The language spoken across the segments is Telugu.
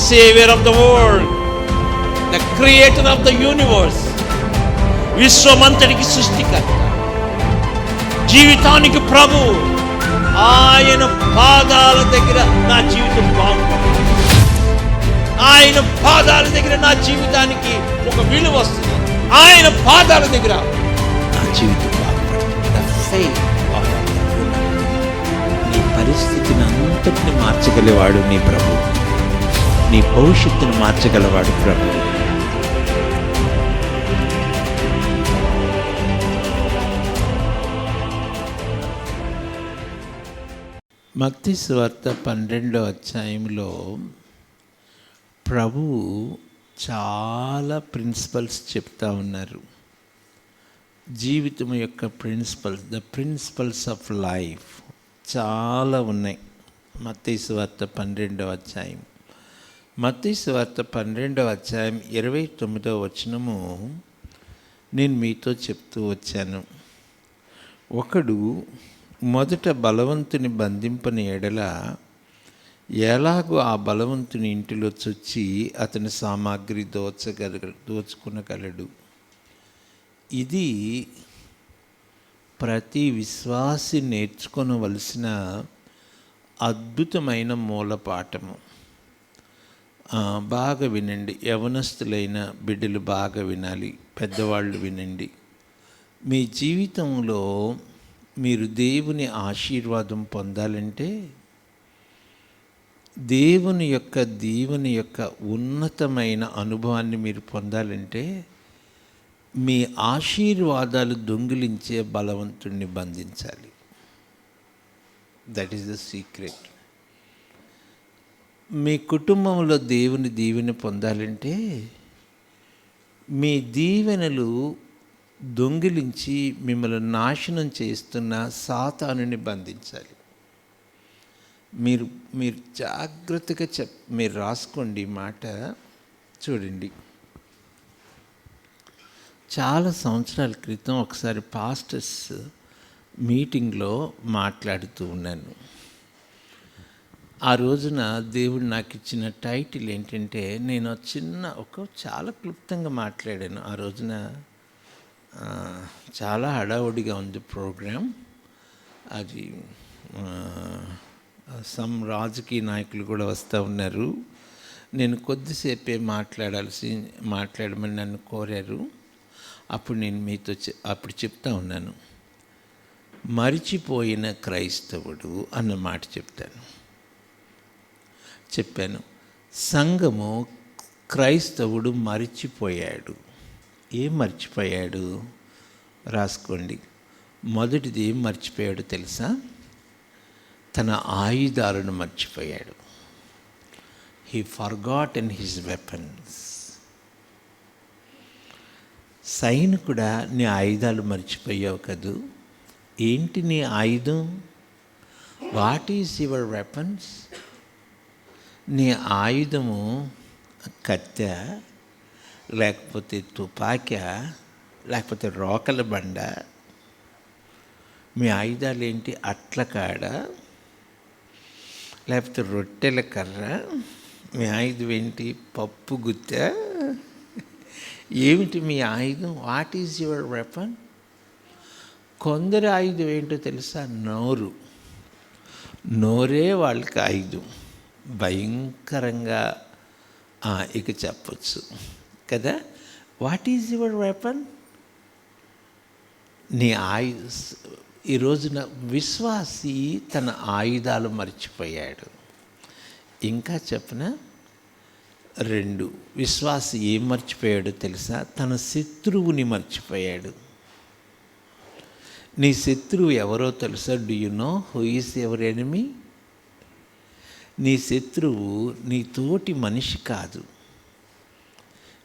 Savior of the world, the Creator of the universe, విశ్వమంతటికి సృష్టికర్త, జీవితానికి ప్రభు. ఆయన పాదాల దగ్గర నా జీవితం బాగుపడుతుంది. ఆయన పాదాల దగ్గర నా జీవితానికి ఒక విలువ వస్తుంది. ఆయన పాదాల దగ్గర నా జీవితం బాగుపడుతుంది. నీ పరిస్థితిని అంతటిని మార్చగలవాడు నీ ప్రభు. నీ భవిష్యత్తును మార్చగలవాడు ప్రభు. మత్తయి సువార్త 12వ అధ్యాయంలో ప్రభువు చాలా ప్రిన్సిపల్స్ చెప్తా ఉన్నారు. జీవితం యొక్క principles, the principles of life చాలా ఉన్నాయి. మత్తయి సువార్త 12వ అధ్యాయం. మత్తయి సువార్త 12వ అధ్యాయం 29వ వచనము నేను మీతో చెప్తూ వచ్చాను. ఒకడు మొదట బలవంతుని బంధింపని ఎడల ఎలాగో ఆ బలవంతుని ఇంటిలో చొచ్చి అతని సామాగ్రి దోచుకునగలడు. ఇది ప్రతి విశ్వాసి నేర్చుకొనవలసిన అద్భుతమైన మూలపాఠము. బాగా వినండి. యవనస్తులైన బిడ్డలు బాగా వినాలి, పెద్దవాళ్ళు వినండి. మీ జీవితంలో మీరు దేవుని ఆశీర్వాదం పొందాలంటే, దేవుని యొక్క దీవెన యొక్క ఉన్నతమైన అనుభవాన్ని మీరు పొందాలంటే, మీ ఆశీర్వాదాలు దొంగిలించే బలవంతుణ్ణి బంధించాలి. That is the secret. మీ కుటుంబంలో దేవుని దీవెన పొందాలంటే, మీ దీవెనలు దొంగిలించి మిమ్మల్ని నాశనం చేస్తున్న సాతానుని బంధించాలి. మీరు జాగ్రత్తగా మీరు రాసుకోండి ఈ మాట. చూడండి, చాలా సంవత్సరాల క్రితం ఒకసారి పాస్టర్స్ మీటింగ్లో మాట్లాడుతూ ఉన్నాను. ఆ రోజున దేవుడు నాకు ఇచ్చిన టైటిల్ ఏంటంటే, నేను చాలా క్లుప్తంగా మాట్లాడాను. ఆ రోజున చాలా హడావుడిగా ఉంది ప్రోగ్రాం. అది రాజకీయ నాయకులు కూడా వస్తూ ఉన్నారు. నేను కొద్దిసేపే మాట్లాడమని నన్ను కోరారు. అప్పుడు నేను మీతో అప్పుడు చెప్తా ఉన్నాను, మరిచిపోయిన క్రైస్తవుడు అన్న మాట చెప్పాను. సంఘము క్రైస్తవుడు మరిచిపోయాడు. ఏం మర్చిపోయాడు? రాసుకోండి. మొదటిది ఏం మర్చిపోయాడు తెలుసా? తన ఆయుధాలను మర్చిపోయాడు. He forgotten his weapons. సైనికుడా, నీ ఆయుధాలు మర్చిపోయావు కదూ. ఏంటి నీ ఆయుధం? What is your weapons? నీ ఆయుధము కత్తె, లేకపోతే తుపాకీ, లేకపోతే రోకల బండ? మీ ఆయుధాలు ఏంటి? అట్ల కాడ, లేకపోతే రొట్టెల కర్ర? మీ ఆయుధం ఏంటి? పప్పు గుత్త? ఏమిటి మీ ఆయుధం? What is your weapon? కొందరి ఆయుధం ఏంటో తెలుసా? నోరే వాళ్ళకి ఆయుధం. భయంకరంగా ఇక చెప్పచ్చు కదా. What is your weapon? నీ ఈ రోజున విశ్వాసి తన ఆయుధాలు మర్చిపోయాడు. ఇంకా చెప్పనా? 2, విశ్వాసి ఏం మర్చిపోయాడో తెలుసా? తన శత్రువుని మర్చిపోయాడు. నీ శత్రువు ఎవరో తెలుసా? Do you know who is your enemy? నీ శత్రువు నీ తోటి మనిషి కాదు.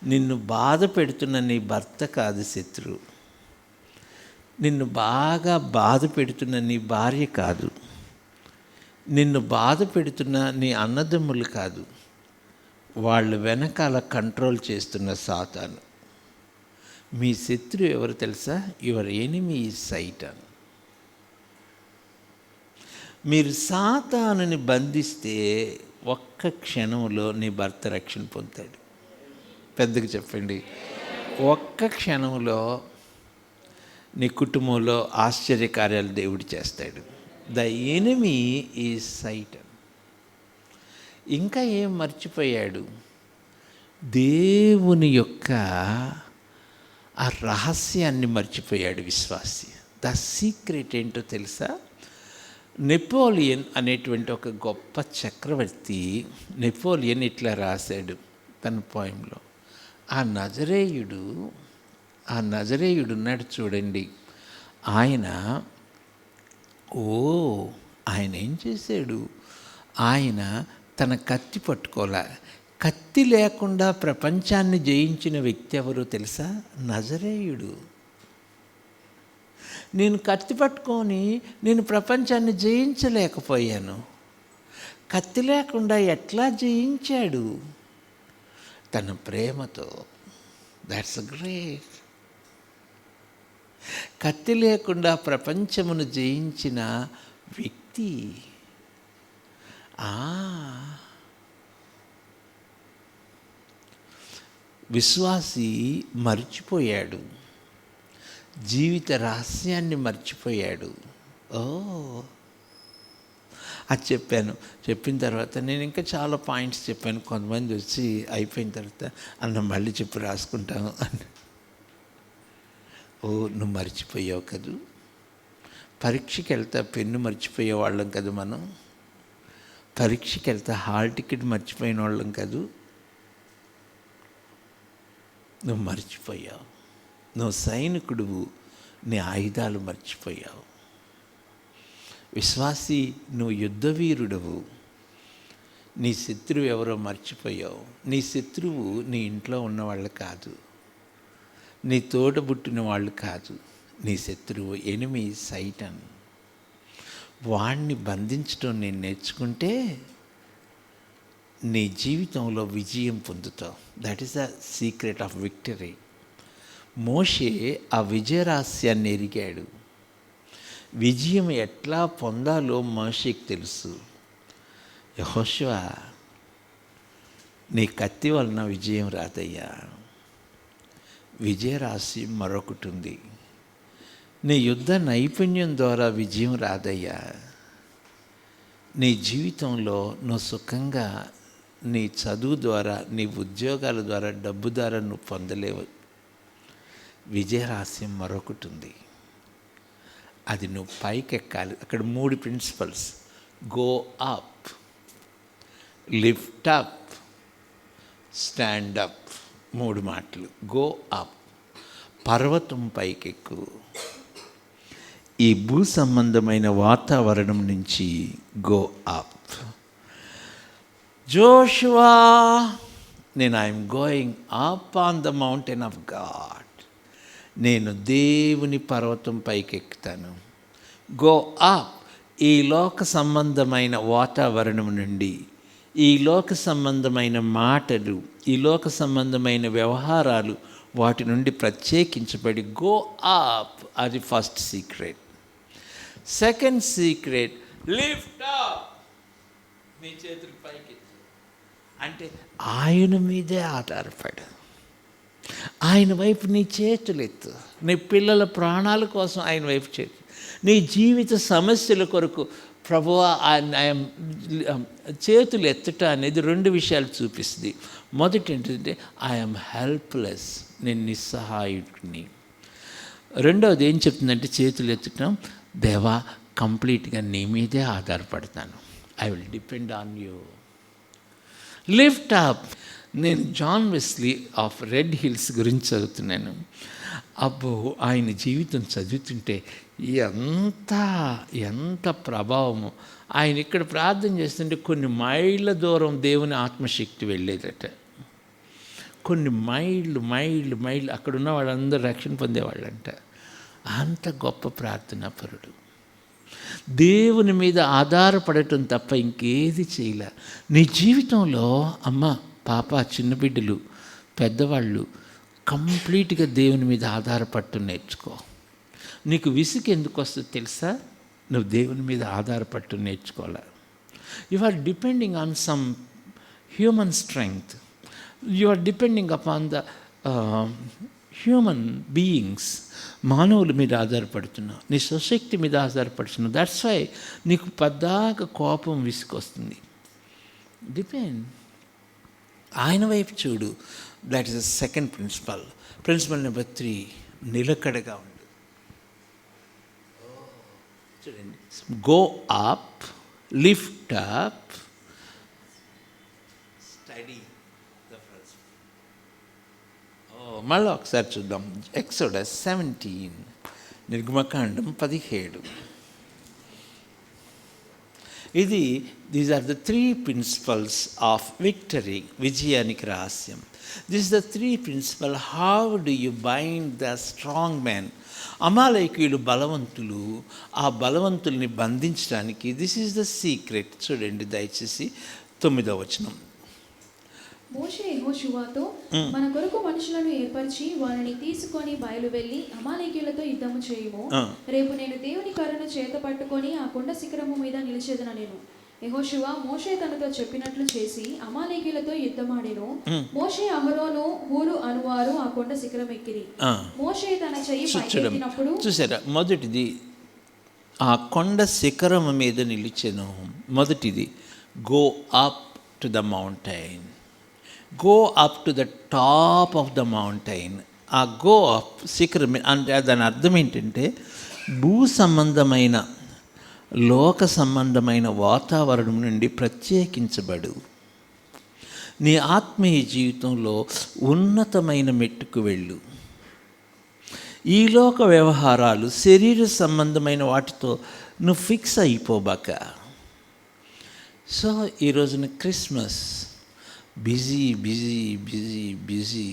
నిన్ను బాధ పెడుతున్న నీ భర్త కాదు శత్రువు. నిన్ను బాగా బాధ పెడుతున్న నీ భార్య కాదు. నిన్ను బాధ పెడుతున్న నీ అన్నదమ్ములు కాదు. వాళ్ళు వెనకాల కంట్రోల్ చేస్తున్న సాతాను. మీ శత్రువు ఎవరు తెలుసా? Your enemy is సైటాన్. మీరు సాతానుని బంధిస్తే ఒక్క క్షణంలో నీ భర్త రక్షణ పొందుతాడు. పెద్దగా చెప్పండి. ఒక్క క్షణంలో నీ కుటుంబంలో ఆశ్చర్యకార్యాలు దేవుడు చేస్తాడు. The enemy is సైటన్. ఇంకా ఏం మర్చిపోయాడు? దేవుని యొక్క ఆ రహస్యాన్ని మర్చిపోయాడు విశ్వాసి. ద సీక్రెట్ ఏంటో తెలుసా? నెపోలియన్ అనేటువంటి ఒక గొప్ప చక్రవర్తి, నెపోలియన్ ఇట్లా రాశాడు తన పోయంలో. ఆ నజరేయుడు ఉన్నాడు చూడండి. ఆయన ఆయన ఏం చేశాడు? ఆయన తన కత్తి పట్టుకోలే. కత్తి లేకుండా ప్రపంచాన్ని జయించిన వ్యక్తి ఎవరో తెలుసా? నజరేయుడు. నేను కత్తి పట్టుకొని నేను ప్రపంచాన్ని జయించలేకపోయాను. కత్తి లేకుండా ఎట్లా జయించాడు? తన ప్రేమతో. That's great. కత్తి లేకుండా ప్రపంచమును జయించిన వ్యక్తి. విశ్వాసి మర్చిపోయాడు, జీవిత రహస్యాన్ని మర్చిపోయాడు. అది చెప్పిన తర్వాత నేను ఇంకా చాలా పాయింట్స్ చెప్పాను. కొంతమంది వచ్చి అయిపోయిన తర్వాత అన్న మళ్ళీ చెప్పి రాసుకుంటాను అని. నువ్వు మర్చిపోయావు కదూ. పరీక్షకి వెళ్తా పెన్ను మర్చిపోయే వాళ్ళం కదా మనం. పరీక్షకి వెళ్తా హాల్ టికెట్ మర్చిపోయిన వాళ్ళం కదూ. నువ్వు మర్చిపోయావు. నువ్వు సైనికుడువు, నీ ఆయుధాలు మర్చిపోయావు. విశ్వాసి, నువ్వు యుద్ధవీరుడవు. నీ శత్రువు ఎవరో మర్చిపోయావు. నీ శత్రువు నీ ఇంట్లో ఉన్నవాళ్ళు కాదు, నీ తోడబుట్టిన వాళ్ళు కాదు. నీ శత్రువు ఎనిమీ సైటన్. వాణ్ణి బంధించడం నేను నేర్చుకుంటే నీ జీవితంలో విజయం పొందుతావు. That is the secret of victory. మోషే ఆ విజయరహస్యాన్ని ఎరిగాడు. విజయం ఎట్లా పొందాలో మోషేకి తెలుసు. యెహోషువ, నీ కత్తి వలన విజయం రాదయ్యా. విజయరహస్యం మరొకటి ఉంది. నీ యుద్ధ నైపుణ్యం ద్వారా విజయం రాదయ్యా. నీ జీవితంలో నువ్వు సుఖంగా నీ చదువు ద్వారా, నీ ఉద్యోగాల ద్వారా, డబ్బు ద్వారా నువ్వు పొందలేవు. విజయరహస్యం మరొకటి ఉంది. అది నువ్వు పైకి ఎక్కాలి. అక్కడ 3 principles: go up, lift up, stand up. 3 మాటలు. గో అప్, పర్వతం పైకెక్కు. ఈ భూ సంబంధమైన వాతావరణం నుంచి go up. Joshua, I'm going up on the mountain of God. నేను దేవుని పర్వతం పైకి ఎక్కుతాను. Go up. ఈ లోక సంబంధమైన వాతావరణం నుండి, ఈ లోక సంబంధమైన మాటలు, ఈ లోక సంబంధమైన వ్యవహారాలు, వాటి నుండి ప్రత్యేకించబడి గో అప్. అది first secret. Second secret, lift up. నీ చేతులు పైకి, అంటే ఆయన మీదే ఆధారపడు. ఆయన వైపు నీ చేతులు ఎత్తు. నీ పిల్లల ప్రాణాల కోసం ఆయన వైపు చేతు. నీ జీవిత సమస్యల కొరకు ప్రభువా చేతులు ఎత్తుట అనేది 2 విషయాలు చూపిస్తుంది. మొదటి ఏంటంటే ఐఎమ్ హెల్ప్లెస్, నేను నిస్సహాయుడిని. రెండవది ఏం చెప్తుందంటే చేతులు ఎత్తటం, దేవా కంప్లీట్గా నీ మీదే ఆధారపడతాను. I will depend on you. Lift up. నేను John Wesley of Red Hills గురించి చదువుతున్నాను. అబ్బో, ఆయన జీవితం చదువుతుంటే ఎంత ప్రభావము. ఆయన ఇక్కడ ప్రార్థన చేస్తుంటే కొన్ని మైళ్ళ దూరం దేవుని ఆత్మశక్తి వెళ్ళేదట. కొన్ని మైళ్ళు అక్కడున్న వాళ్ళందరూ రక్షణ పొందేవాళ్ళంట. అంత గొప్ప ప్రార్థనాపరుడు. దేవుని మీద ఆధారపడటం తప్ప ఇంకేది చేయలే. నీ జీవితంలో అమ్మ, పాప, చిన్న బిడ్డలు, పెద్దవాళ్ళు కంప్లీట్గా దేవుని మీద ఆధారపడటం నేర్చుకో. నీకు విసుగు ఎందుకు వస్తుందో తెలుసా? నువ్వు దేవుని మీద ఆధారపడటం నేర్చుకోవాలి. You are depending on some human strength. You are depending upon the human beings, మానవుల మీద ఆధారపడుతున్నావు, నీ స్వశక్తి మీద ఆధారపడుతున్నావు. దట్స్ వై నీకు పద్దాక కోపం విసుకొస్తుంది. డిపెండ్, ఆయన వైపు చూడు. That is the second principle. Principle number 3, నిలకడగా ఉండు. చూడండి, go up, lift up, study. మళ్ళీ ఒకసారి చూద్దాం. ఎక్సోడస్ 17, నిర్గమకాండం 17. These are the 3 principles of victory, విజయానికి రహస్యం. This is the 3 principle. How do you bind the strong man? అమాలేకీయులు బలవంతులు, ఆ బలవంతుల్ని బంధించడానికి దిస్ ఈజ్ ద సీక్రెట్. చూడండి దయచేసి 9వ వచనం. మోషే యెహోషువతో, మన కొరకు మనుషులను ఏర్పరిచి వారిని తీసుకొని బయలు వెళ్ళి అమాలేకీయులతో యుద్ధము చేయుము. రేపు నేను దేవుని కర్రను చేత పట్టుకొని ఆ కొండ శిఖరము మీద నిలిచేదన. నేను యెహోషువ మోషే తనతో చెప్పినట్లు చేసి అమాలేకీయులతో యుద్ధమాడెను. మోషే, అహరోను, హూరు అనువారు ఆ కొండ శిఖరం ఎక్కిరి. మోషే తన చెయ్యి పైకెత్తినప్పుడు, చూసారా, మొదటిది ఆ కొండ శిఖరం మీద నిలిచెను. మొదటిది go up to the mountain. Go up to the top of the mountain. ఆ గో అప్ శిఖరం అంటే దాని అర్థం ఏంటంటే, భూ సంబంధమైన, లోక సంబంధమైన వాతావరణం నుండి ప్రత్యేకించబడు. నీ ఆత్మీయ జీవితంలో ఉన్నతమైన మెట్టుకు వెళ్ళు. ఈ లోక వ్యవహారాలు, శరీర సంబంధమైన వాటితో నువ్వు ఫిక్స్ అయిపోబాక. సో ఈ రోజున Christmas busy busy busy busy.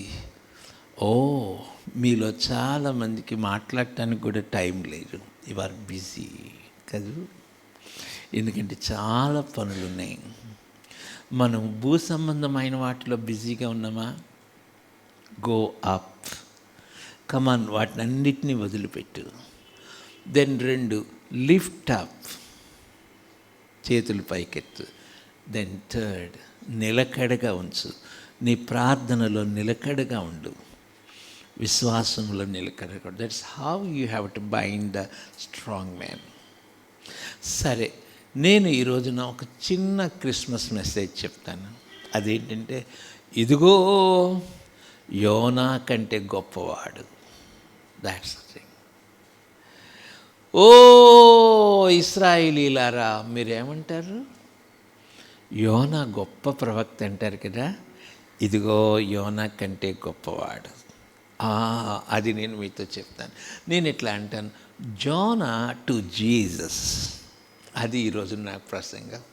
మీలో చాలామందికి మాట్లాడటానికి కూడా టైం లేదు. యు ఆర్ బిజీ కదా, ఎందుకంటే చాలా పనులు ఉన్నాయి. మనం భూ సంబంధమైన వాటిలో బిజీగా ఉన్నామా? గో అప్, కమాన్, వాటిని అన్నిటినీ వదిలిపెట్టు. దెన్ 2, లిఫ్ట్ అప్, చేతులు పైకెత్తు. దెన్ 3, నిలకడగా ఉంచు. నీ ప్రార్థనలో నిలకడగా ఉండు, విశ్వాసంలో నిలకడగా. That's how you have to bind the strong man. సరే, నేను ఈ రోజున ఒక చిన్న క్రిస్మస్ మెసేజ్ చెప్తాను. అదేంటంటే, ఇదిగో యోనా కంటే గొప్పవాడు. That's the thing. ఇశ్రాయేలీలారా, మీరేమంటారు? యోనా గొప్ప ప్రవక్త అంటారు కదా, ఇదిగో యోనా కంటే గొప్పవాడు. అది నేను మీతో చెప్తాను. నేను ఎట్లా అంటాను, జోనా టు జీసస్. అది ఈరోజు నాకు ప్రసంగం.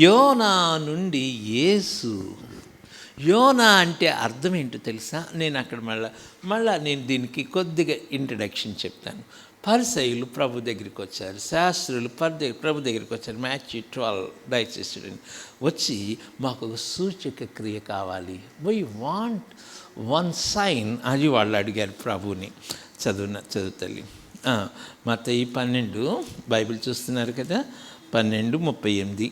యోనా నుండి యేసు. యోనా అంటే అర్థం ఏంటో తెలుసా? నేను అక్కడ మళ్ళా నేను దీనికి కొద్దిగా ఇంట్రడక్షన్ చెప్తాను. పరిసయ్యులు ప్రభు దగ్గరికి వచ్చారు, శాస్త్రులు ప్రభు దగ్గరికి వచ్చారు. Matthew 12 దయచేసి వచ్చి, మాకు ఒక సూచక క్రియ కావాలి, వీ వాంట్ 1 సైన్ అది వాళ్ళు అడిగారు ప్రభుని. చదువు తల్లి. మత్తయి 12, బైబిల్ చూస్తున్నారు కదా, 12:38.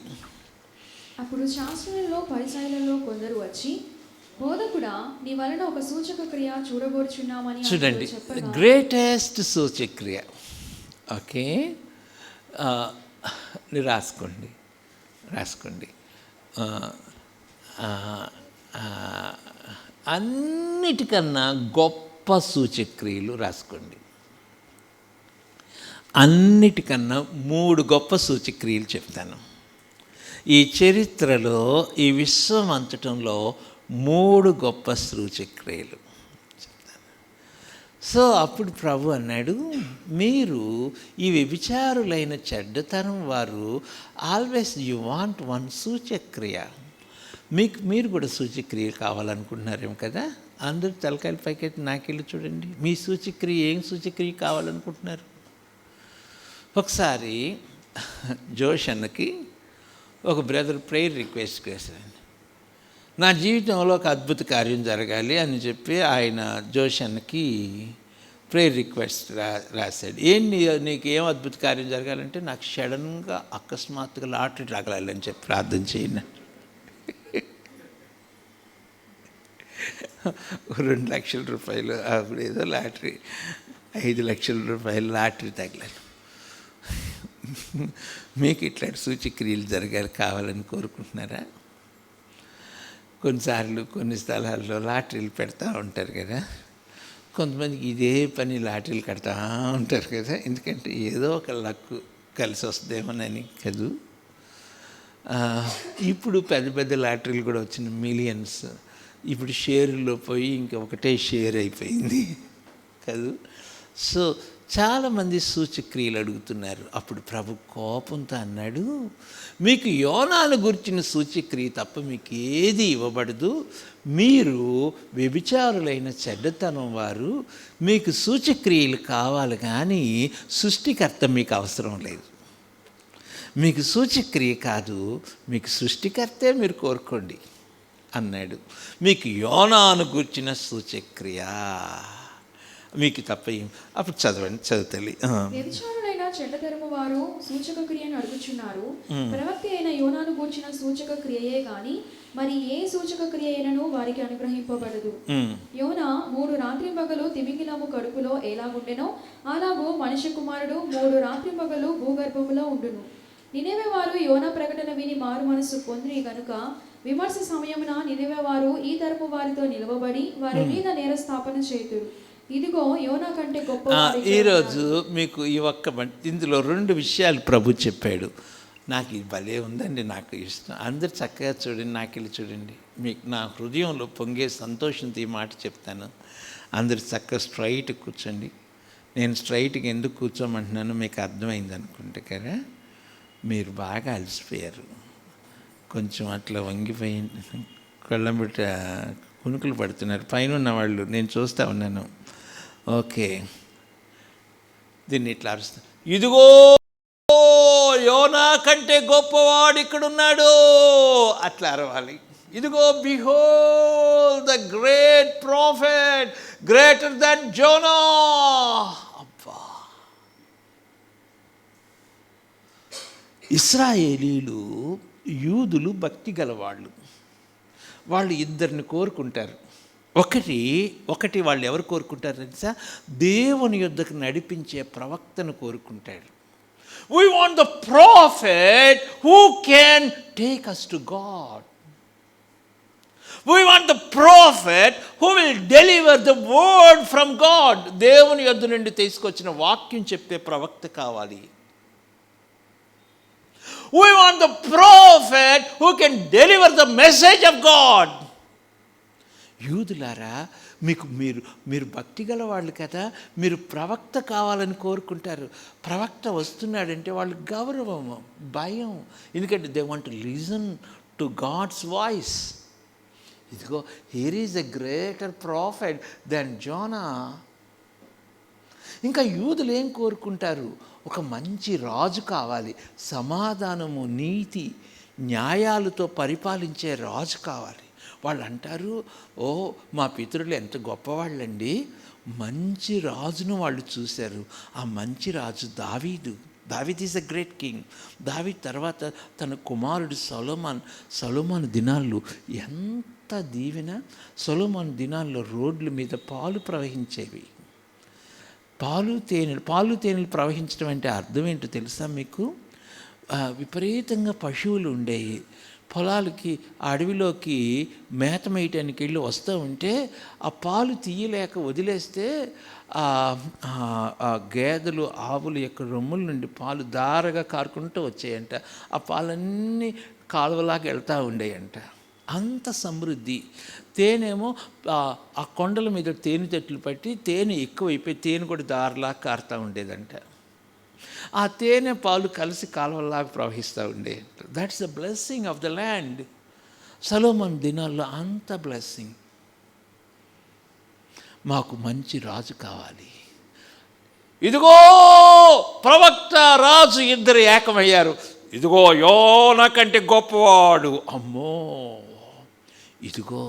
అప్పుడు శాస్త్రులలో పరిసయ్యులలో కొందరు వచ్చి, బోధకుడా, నీ వలన ఒక సూచక క్రియ చూడగోరుచున్నామని. చూడండి, గ్రేటెస్ట్ సూచక్రియ. ఓకే, రాసుకోండి. అన్నిటికన్నా గొప్ప సూచక్రియలు రాసుకోండి. అన్నిటికన్నా 3 గొప్ప సూచక్రియలు చెప్తాను. ఈ చరిత్రలో, ఈ విశ్వం అంతటంలో 3 గొప్ప సూచక్రియలు చెప్తాను. సో అప్పుడు ప్రభు అన్నాడు, మీరు ఈ వ్యభిచారులైన చెడ్డతనం వారు ఆల్వేస్ యు వాంట్ 1 సూచక్రియ. మీరు కూడా సూచక్రియ కావాలనుకుంటున్నారేమో కదా. అందరూ తలకాయలు పైకెత్తి నాకెళ్ళి చూడండి, మీ సూచక్రియ ఏం సూచక్రియ కావాలనుకుంటున్నారు? ఒకసారి జోష్ అన్నకి ఒక బ్రదర్ ప్రేయర్ రిక్వెస్ట్ చేశారు. నా జీవితంలో ఒక అద్భుత కార్యం జరగాలి అని చెప్పి ఆయన జోష్ అన్నకి ప్రేయర్ రిక్వెస్ట్ రాశాడు. నీకు ఏం అద్భుత కార్యం జరగాలంటే నాకు సడన్గా అకస్మాత్తుగా లాటరీ తగలాలని చెప్పి ప్రార్థన చేయండి. 2 లక్షల రూపాయలు అప్పుడు ఏదో లాటరీ, 5 లక్షల రూపాయలు లాటరీ తగలాలి. మీకు ఇట్లాంటి సూచక్రియలు కావాలని కోరుకుంటున్నారా? కొన్నిసార్లు కొన్ని స్థలాల్లో లాటరీలు పెడతా ఉంటారు కదా, కొంతమందికి ఇదే పని లాటరీలు కడతా ఉంటారు కదా, ఎందుకంటే ఏదో ఒక లక్ కలిసి వస్తుందేమోనని కదూ. ఇప్పుడు పెద్ద పెద్ద లాటరీలు కూడా వచ్చిన మిలియన్స్, ఇప్పుడు షేర్లో పోయి ఇంకా ఒకటే షేర్ అయిపోయింది కదూ. సో చాలామంది సూచక్రియలు అడుగుతున్నారు. అప్పుడు ప్రభు కోపంతో అన్నాడు, మీకు యోనాను గురించిన సూచక్రియ తప్ప మీకు ఏది ఇవ్వబడదు. మీరు వ్యభిచారులైన చెడ్డతనం వారు, మీకు సూచక్రియలు కావాలి కానీ సృష్టికర్త మీకు అవసరం లేదు. మీకు సూచక్రియ కాదు, మీకు సృష్టికర్తే మీరు కోరుకోండి అన్నాడు. మీకు యోనాను గురించిన సూచక్రియ మీకు తప్ప అప్పుడు చదువుతల్లి. వ్యభిచారులైన చెడ్డతరము వారు సూచక క్రియను అడుగుచున్నారు. ప్రవక్త అయిన యోనాను గూర్చిన సూచక క్రియయే గాని మరి ఏ సూచక క్రియ అయినను వారికి అనుగ్రహింపబడదు. యోనా 3 రాత్రింబగలు తిమింగిలము కడుపులో ఎలాగుండెనో అలాగూ మనిషి కుమారుడు 3 రాత్రింబగలు భూగర్భములో ఉండును. నినెవె వారు యోనా ప్రకటన విని మారు మనసు పొందిరి గనుక విమర్శ సమయమున నినెవె వారు ఈ తరపు వారితో నిలవబడి వారి మీద నేరస్థాపన చేతురు. ఇదిగో యోనా కంటే గొప్ప. ఈరోజు మీకు ఇందులో 2 విషయాలు ప్రభు చెప్పాడు. నాకు ఇది భలే ఉందండి, నాకు ఇష్టం. అందరు చక్కగా చూడండి, నాకెళ్ళి చూడండి. మీకు నా హృదయంలో పొంగే సంతోషంతో ఈ మాట చెప్తాను. అందరు చక్కగా స్ట్రైట్ కూర్చోండి. నేను స్ట్రైట్గా ఎందుకు కూర్చోమంటున్నాను మీకు అర్థమైంది అనుకుంటే కదా. మీరు బాగా అలసిపోయారు, కొంచెం అట్లా వంగిపోయి కళ్ళంబిట్ట కునుకులు పడుతున్నారు. పైన ఉన్న వాళ్ళు నేను చూస్తూ ఉన్నాను. ఓకే, దీన్ని ఇట్లా అరుస్తా, ఇదిగో యోనా కంటే గొప్పవాడు ఇక్కడున్నాడు అట్లా అరవాలి. ఇదిగో behold the great prophet greater than Zona. అబ్బా, ఇశ్రాయేలీలు యూదులు భక్తి గలవాళ్ళు. వాళ్ళు ఇద్దరిని కోరుకుంటారు. ఒకటి వాళ్ళు ఎవరు కోరుకుంటారు తెలుసా? దేవుని యొద్దకు నడిపించే ప్రవక్తను కోరుకుంటాడు. We want the prophet who can take us to God. We want the prophet who will deliver the word from God. దేవుని యొద్ద నుండి తీసుకొచ్చిన వాక్యం చెప్పే ప్రవక్త కావాలి. We want the prophet who can deliver the message of God. యూదులారా, మీరు భక్తి గల వాళ్ళు కదా, మీరు ప్రవక్త కావాలని కోరుకుంటారు. ప్రవక్త వస్తున్నాడంటే వాళ్ళు గౌరవం, భయం, ఎందుకంటే they want to listen to God's voice. ఇదిగో here is a greater prophet then Jonah. ఇంకా యూదులు ఏం కోరుకుంటారు? ఒక మంచి రాజు కావాలి, సమాధానము, నీతి, న్యాయాలతో పరిపాలించే రాజు కావాలి. వాళ్ళు అంటారు, ఓ మా పితరులు ఎంత గొప్పవాళ్ళండి, మంచి రాజును వాళ్ళు చూశారు. ఆ మంచి రాజు దావీదు. దావీద్ ఈజ్ అ గ్రేట్ కింగ్. దావీద్ తర్వాత తన కుమారుడు సొలొమోను దినాల్లో ఎంత దీవెన. సొలొమోను దినాల్లో రోడ్ల మీద పాలు ప్రవహించేవి. పాలు తేనెలు ప్రవహించడం అంటే అర్థం ఏంటో తెలుసా మీకు? విపరీతంగా పశువులు ఉండేవి. పొలాలకి, అడవిలోకి మేత మేయటానికి వెళ్ళి వస్తూ ఉంటే ఆ పాలు తీయలేక వదిలేస్తే ఆ గేదెలు, ఆవులు యొక్క రొమ్ముల నుండి పాలు దారగా కారుకుంటూ వచ్చాయంట. ఆ పాలన్నీ కాలువలాగా వెళ్తూ ఉండేయంట. అంత సమృద్ధి. తేనేమో ఆ కొండల మీద తేనె చెట్లు పట్టి తేనె ఎక్కువైపోయి తేనె కూడా దారిలా కారుతూ ఉండేదంట. ఆ తేనె పాలు కలిసి కాలువలాగా ప్రవహిస్తూ ఉండే. That's the blessing of the land. సొలొమోను దినాల్లో అంత బ్లెస్సింగ్. మాకు మంచి రాజు కావాలి. ఇదిగో ప్రవక్త, రాజు ఇద్దరు ఏకమయ్యారు. ఇదిగో యోనా కంటే గొప్పవాడు, అమ్మో ఇదిగో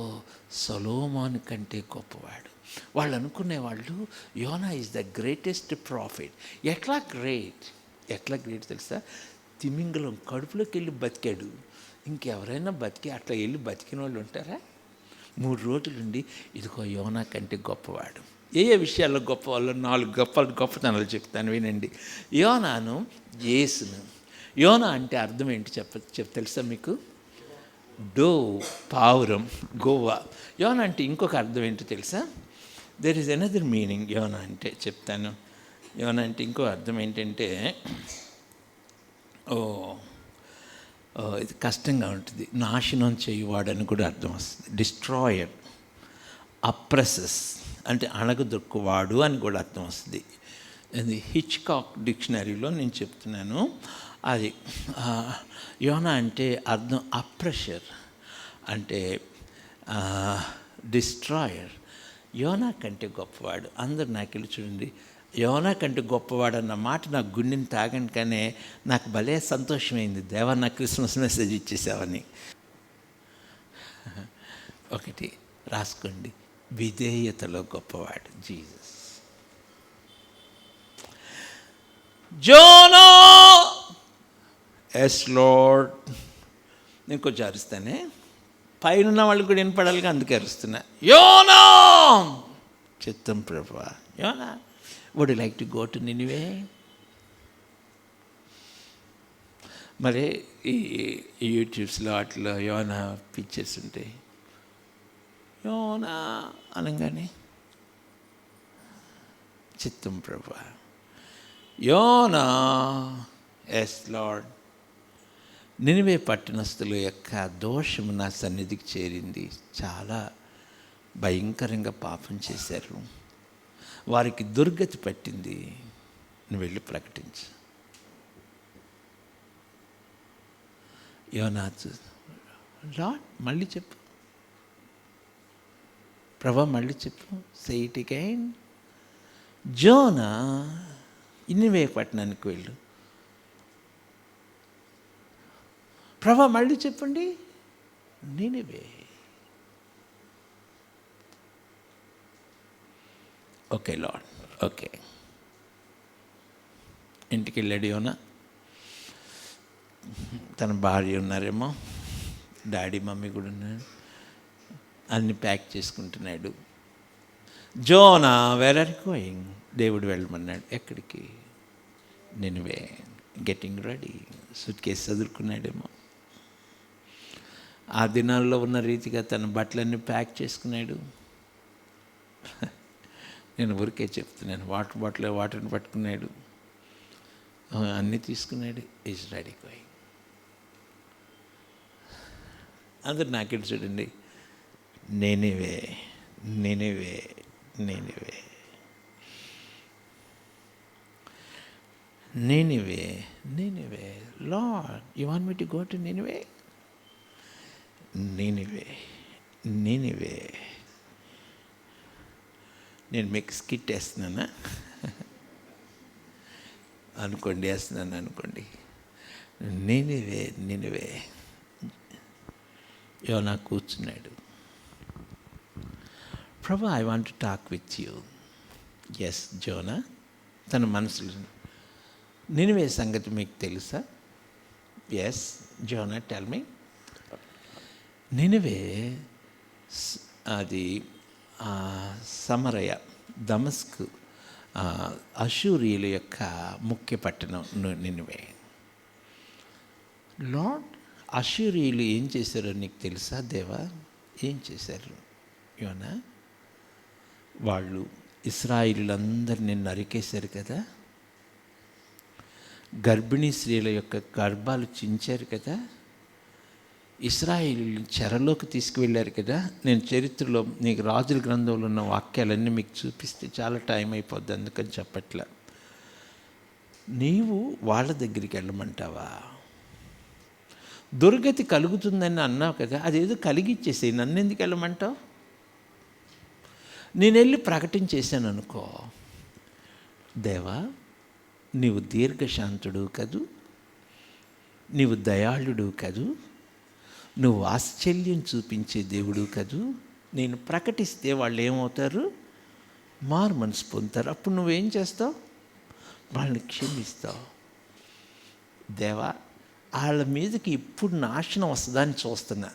సొలొమోను కంటే గొప్పవాడు. వాళ్ళు అనుకునేవాళ్ళు యోనా ఈజ్ ద గ్రేటెస్ట్ ప్రాఫిట్. ఎట్లా గ్రేట్ తెలుసా? తిమింగలం కడుపులోకి వెళ్ళి బతికాడు. ఇంకెవరైనా అట్లా వెళ్ళి బతికిన వాళ్ళు ఉంటారా? 3 రోజులుండి ఇదిగో యోనా కంటే గొప్పవాడు. ఏ విషయాల్లో గొప్పవాళ్ళు 4 గొప్పతనాలు చెప్తాను వినండి. యోనాను, యేసును. యోనా అంటే అర్థం ఏంటి తెలుసా మీకు? పావురం, గోవా. యోనా అంటే ఇంకొక అర్థం ఏంటో తెలుసా? There is another meaning. యోనా అంటే చెప్తాను. యోనా అంటే ఇంకో అర్థం ఏంటంటే, ఇది కష్టంగా ఉంటుంది. నాశనం చేయువాడని కూడా అర్థం వస్తుంది. డిస్ట్రాయర్, అప్రెసెస్ అంటే అణగదొక్కువాడు అని కూడా అర్థం వస్తుంది. అది హిచ్కాక్ డిక్షనరీలో నేను చెప్తున్నాను. అది యోనా అంటే అర్థం అప్రెషర్ అంటే డిస్ట్రాయర్. యోనా కంటే గొప్పవాడు. అందరు నాకు వెళ్ళి చూడండి, యోనా కంటే గొప్పవాడు అన్న మాట నాకు గుండెని తాగనికనే నాకు భలే సంతోషమైంది. దేవా, నాకు క్రిస్మస్ మెసేజ్ ఇచ్చేసావని. ఒకటి రాసుకోండి, విధేయతలో గొప్పవాడు జీసస్. Zona, yes lord. నేను కొంచెం అరుస్తానే, పైన వాళ్ళు కూడా వినపడాలిగా, అందుకే అరుస్తున్నా. యోనా, చిత్తం ప్రభువా. యోనా, would you like to go to Nineveh? మరి ఈ యూట్యూబ్స్లో అట్లా యోనా పిక్చర్స్ ఉంటాయి. యోనా అనగానే చిత్తం ప్రభువా. యోనా, ఎస్ లార్డ్. నినివే పట్టణస్థుల యొక్క దోషము నా సన్నిధికి చేరింది. చాలా భయంకరంగా పాపం చేశారు, వారికి దుర్గతి పట్టింది. నువ్వు వెళ్ళి ప్రకటించు. యోనా, లార్డ్ మళ్ళీ చెప్పు ప్రభా, మళ్ళీ చెప్పు. Say it again. జోనా, నినివే పట్టణానికి వెళ్ళు. ప్రభా, మళ్ళీ చెప్పండి. నినివే. Okay Lord, okay. ఇంటికి వెళ్ళాడు యోనా. తన భార్య ఉన్నారేమో, డాడీ మమ్మీ కూడా ఉన్నారు. అన్ని ప్యాక్ చేసుకుంటున్నాడు. Jonah, where are you going? దేవుడు వెళ్ళమన్నాడు. ఎక్కడికి? నినివే. Getting ready. సూట్ కేసు చదువుకున్నాడేమో. ఆ దినాల్లో ఉన్న రీతిగా తన బట్టలన్నీ ప్యాక్ చేసుకున్నాడు. నేను ఊరికే చెప్తున్నాను. వాటర్ని పట్టుకున్నాడు, అన్నీ తీసుకున్నాడు. Is ready going. అందరు నాకెళ్ళి చూడండి, Nineveh, Nineveh, Nineveh, Nineveh, Nineveh. Lord, you want me to go to Nineveh? Nineveh, Nineveh. నేను మీకు స్కిట్ వేస్తున్నానా అనుకోండి, వేస్తున్నాను అనుకోండి. నినివే, నినివే. యోనా కూర్చున్నాడు. ప్రభా, I want to talk with you. Yes Jonah. తన మనసులో, నినివే సంగతి మీకు తెలుసా? Yes Jonah, tell me. Nineveh అది సమరయ, దమస్కు, అషూరియుల యొక్క ముఖ్య పట్టణం నినివే. లార్డ్, అషూరియులు ఏం చేశారో నీకు తెలుసా దేవా? ఏం చేశారు యోనా? వాళ్ళు ఇశ్రాయేలులందరినీ నరికేశారు కదా, గర్భిణీ స్త్రీల యొక్క గర్భాలు చించారు కదా, ఇశ్రాయేలుని చెరలోకి తీసుకువెళ్ళారు కదా. నేను చరిత్రలో నీకు రాజుల గ్రంథంలో ఉన్న వాక్యాలన్నీ మీకు చూపిస్తే చాలా టైం అయిపోద్ది, అందుకని చెప్పట్లా. నీవు వాళ్ళ దగ్గరికి వెళ్ళమంటావా? దుర్గతి కలుగుతుందని అన్నావు కదా, అదేదో కలిగిచ్చేసేయి, నన్ను ఎందుకు వెళ్ళమంటావు? నేను వెళ్ళి ప్రకటించేశాను అనుకో, దేవా నీవు దీర్ఘశాంతుడు కదూ, నీవు దయాళుడు కదూ, నువ్వు ఆశ్చర్యం చూపించే దేవుడు కదూ. నేను ప్రకటిస్తే వాళ్ళు ఏమవుతారు? మారు మనసు పొందుతారు. అప్పుడు నువ్వేం చేస్తావు? వాళ్ళని క్షమిస్తావు. దేవా, వాళ్ళ మీదకి ఇప్పుడు నాశనం వస్తుందని చూస్తున్నా,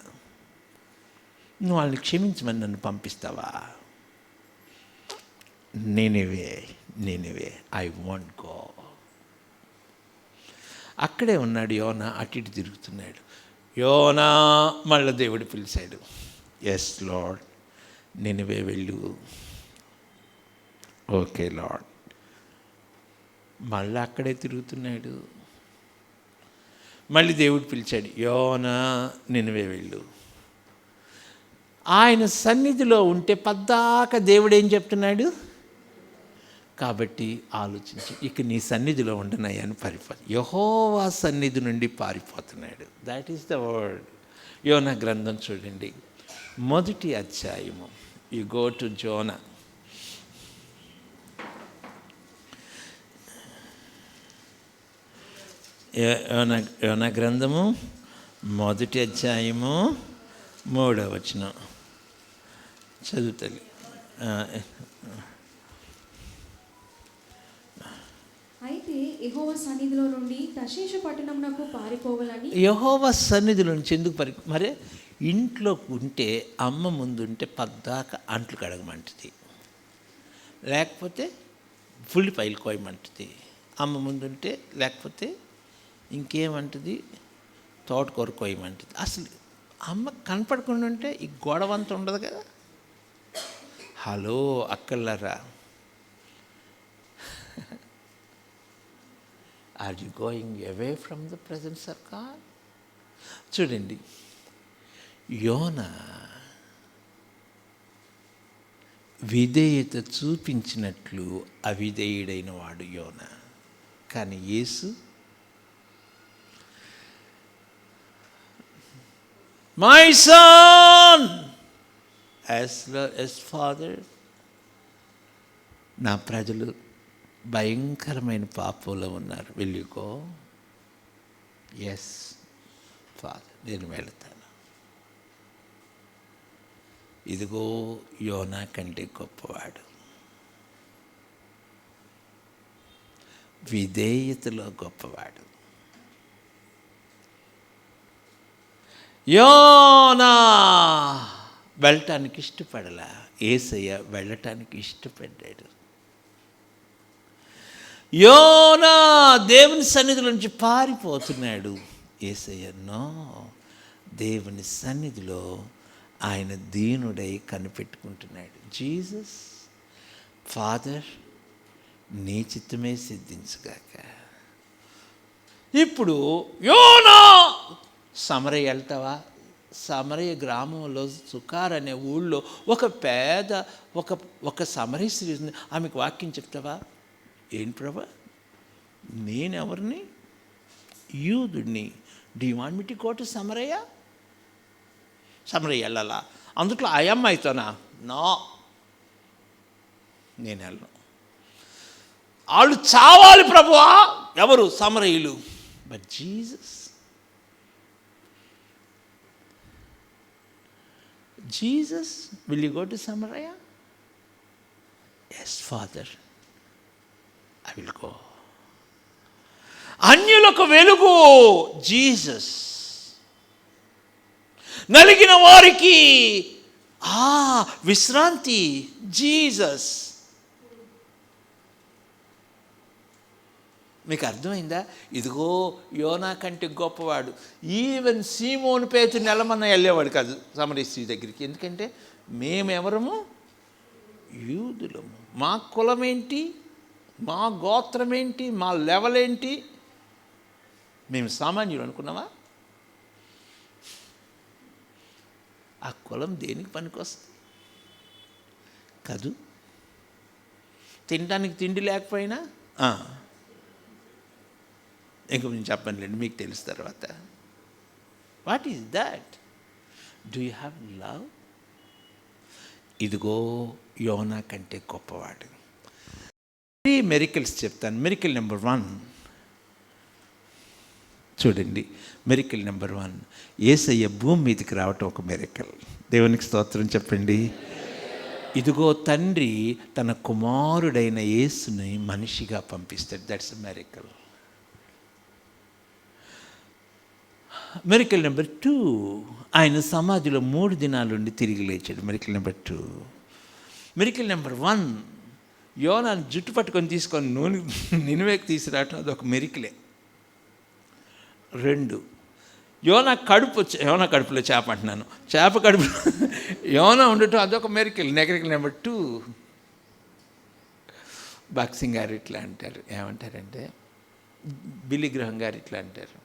నువ్వు వాళ్ళని క్షమించమని నన్ను పంపిస్తావా? నేనేవే ఐ వాంట్ గో. అక్కడే ఉన్నాడు యోనా, అటు ఇటు తిరుగుతున్నాడు. యోనా, మళ్ళీ దేవుడు పిలిచాడు. ఎస్ లార్డ్, నేనివే వెళ్ళు. Okay lord. మళ్ళీ అక్కడే తిరుగుతున్నాడు. మళ్ళీ దేవుడు పిలిచాడు, యోనా నినివే వెళ్ళు. ఆయన సన్నిధిలో ఉంటే పద్దాక దేవుడు ఏం చెప్తున్నాడు? కాబట్టి ఆలోచించి, ఇక నీ సన్నిధిలో ఉండనయ్యా అని యెహోవా సన్నిధి నుండి పారిపోతున్నాడు. That is the word. యోనా గ్రంథం చూడండి, 1వ అధ్యాయము. You go to Jonah. యోనా గ్రంథము 1వ అధ్యాయము 3వ వచనం చదువుతలే. అయితే యెహోవా సన్నిధిలో నుండి తర్షీషు పట్టణమునకు పారిపోవాలని. యెహోవా సన్నిధిలో నుంచి ఎందుకు మరే ఇంట్లో ఉంటే, అమ్మ ముందుంటే పద్దాక అంట్లు కడగమంటుంది, లేకపోతే ఉల్లిపాయలు కోయమంటుంది. అమ్మ ముందుంటే, లేకపోతే ఇంకేమంటుంది, తోటకూర కోయమంటుంది. అసలు అమ్మ కనపడకుండా ఉంటే ఈ గొడవంతా ఉండదు కదా. హలో అక్కర్లరా, are you going away from the presence of God? చూడండి, యోనా విధేయత చూపించినట్లు అవిధేయుడైన వాడు యోనా. కానీ యేసు, మై సన్ యాజ్ ఫాదర్, నా ప్రజలు భయంకరమైన పాపంలో ఉన్నారు, వెళ్ళికో. ఎస్ ఫాదర్, నేను వెళతాను. ఇదిగో యోనా కంటే గొప్పవాడు, విధేయతలో గొప్పవాడు. యోనా వెళ్ళటానికి ఇష్టపడలా, యేసయ్య వెళ్ళటానికి ఇష్టపడ్డాడు. యోనా దేవుని సన్నిధిలో నుంచి పారిపోతున్నాడు. యేసయ్య నో, దేవుని సన్నిధిలో ఆయన దీనుడై కనిపెట్టుకుంటున్నాడు. జీసస్, ఫాదర్ నీ చిత్తమే సిద్ధించుగాక. ఇప్పుడు యోనా సమరయ వెళ్తావా? సమరయ గ్రామంలో సుకార్ అనే ఊళ్ళో ఒక పేద ఒక సమరయ స్త్రీ ఉంది, ఆమెకు వాక్యం చెప్తావా? ఏంటి ప్రభా, నేనెవరిని? యూదుడిని. Do you want me to go to సమరయ? సమరయ వెళ్ళాలా? అందుట్లో ఆ అమ్మాయితోనా? నో, నేను వెళ్ళను. వాళ్ళు చావాలి ప్రభువా. ఎవరు? సమరయులు. But Jesus, will you go to Samaria? Yes, Father, I will go. అన్యులకు వెలుగు జీసస్, నలిగిన వారికి విశ్రాంతి జీసస్. మీకు అర్థమైందా? ఇదిగో యోనా కంటే గొప్పవాడు. ఈవెన్ సీమోను పేతురు నెలమన్నా వెళ్ళేవాడు కాదు సమరయ స్త్రీ దగ్గరికి. ఎందుకంటే మేమెవరము? యూదులము. మా కులం ఏంటి, మా గోత్రం ఏంటి, మా లెవెల్ ఏంటి? మేము సామాన్యులు అనుకున్నావా? ఆ కులం దేనికి పనికొస్తుంది కాదు? తినడానికి తిండి లేకపోయినా ఇంక నేను చెప్పనులేండి, మీకు తెలుసు తర్వాత. What is that? Do you have love? ఇదిగో యోనా కంటే గొప్పవాడు. 3 మిరకిల్స్ చెప్తాను. మిరకిల్ నెంబర్ 1 చూడండి. మిరకిల్ నెంబర్ 1, యేసయ్య భూమి మీదకి రావటం ఒక మిరకిల్. దేవునికి స్తోత్రం చెప్పండి. ఇదిగో తండ్రి తన కుమారుడైన యేసుని మనిషిగా పంపిస్తాడు. That's a miracle. Miracle number 2, ఆయన సమాధిలో 3 దినాలుండి తిరిగి లేచాడు. Miracle number 2. మిరకల్ నెంబర్ 1, యోనాను జుట్టు పట్టుకొని తీసుకొని నూనె నినివేకి తీసుకురావటం అదొక మిరకలే. 2, యోనా కడుపులో చేప అంటున్నాను, చేప కడుపు యోనా ఉండటం అదొక మిరకల్. మిరకల్ నెంబర్ 2, బాక్సింగ్ గారు ఇట్లా అంటారు, ఏమంటారంటే బిల్లి గ్రహం గారు ఇట్లా అంటారు,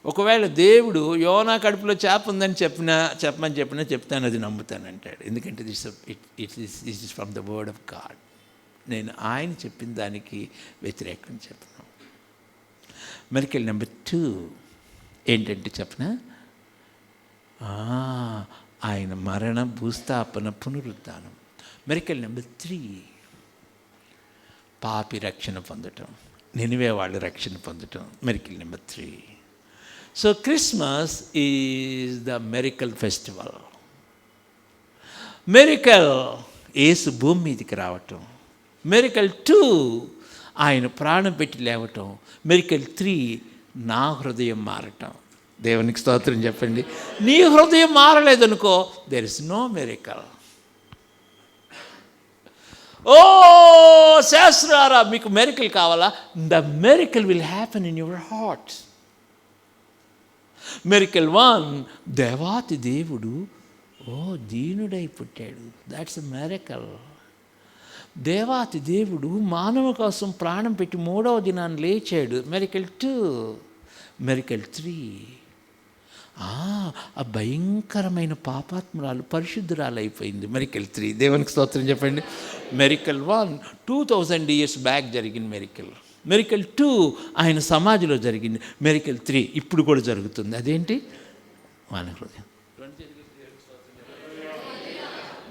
ఒకవేళ దేవుడు యోనా కడుపులో చేప ఉందని చెప్పమని చెప్పినా చెప్తాను, అది నమ్ముతానంటాడు. ఎందుకంటే this is from the word of God. నేను ఆయన చెప్పిన దానికి వ్యతిరేకం చెప్పను. మిరకల్ నెంబర్ 2 ఏంటంటే చెప్పనా, ఆయన మరణ, భూస్థాపన, పునరుద్ధానం. మిరకల్ నెంబర్ 3, పాపి రక్షణ పొందటం, నినివే వాళ్ళు రక్షణ పొందటం. Miracle number 3. So Christmas is the miracle festival. Miracle యేసు భూమి మీదకి రావటం. మిరకల్ 2 ఆయన ప్రాణం పెట్టి లేవటం. మిరకల్ 3 నా హృదయం మారటం. దేవునికి స్తోత్రం చెప్పండి. నీ హృదయం మారలేదనుకో, దెర్ ఇస్ నో మిరకల్. ఓ శాస్త్రారా, మీకు మిరకల్ కావాలా? The miracle will happen in your heart. Miracle 1, దేవాతి దేవుడు దీనుడై పుట్టాడు. That's a miracle. దేవాతి దేవుడు మానవ కోసం ప్రాణం పెట్టి 3వ దినాన్ని లేచాడు. మిరకల్ 2. మిరకల్ 3, ఆ భయంకరమైన పాపాత్మురాలు పరిశుద్ధురాలు అయిపోయింది. మిరకల్ 3. దేవునికి స్తోత్రం చెప్పండి. మిరకల్ 1 2000 years బ్యాక్ జరిగిన మిరకల్. మిరకల్ 2 ఆయన సమాధిలో జరిగింది. మిరకల్ 3 ఇప్పుడు కూడా జరుగుతుంది. అదేంటి? మన హృదయం.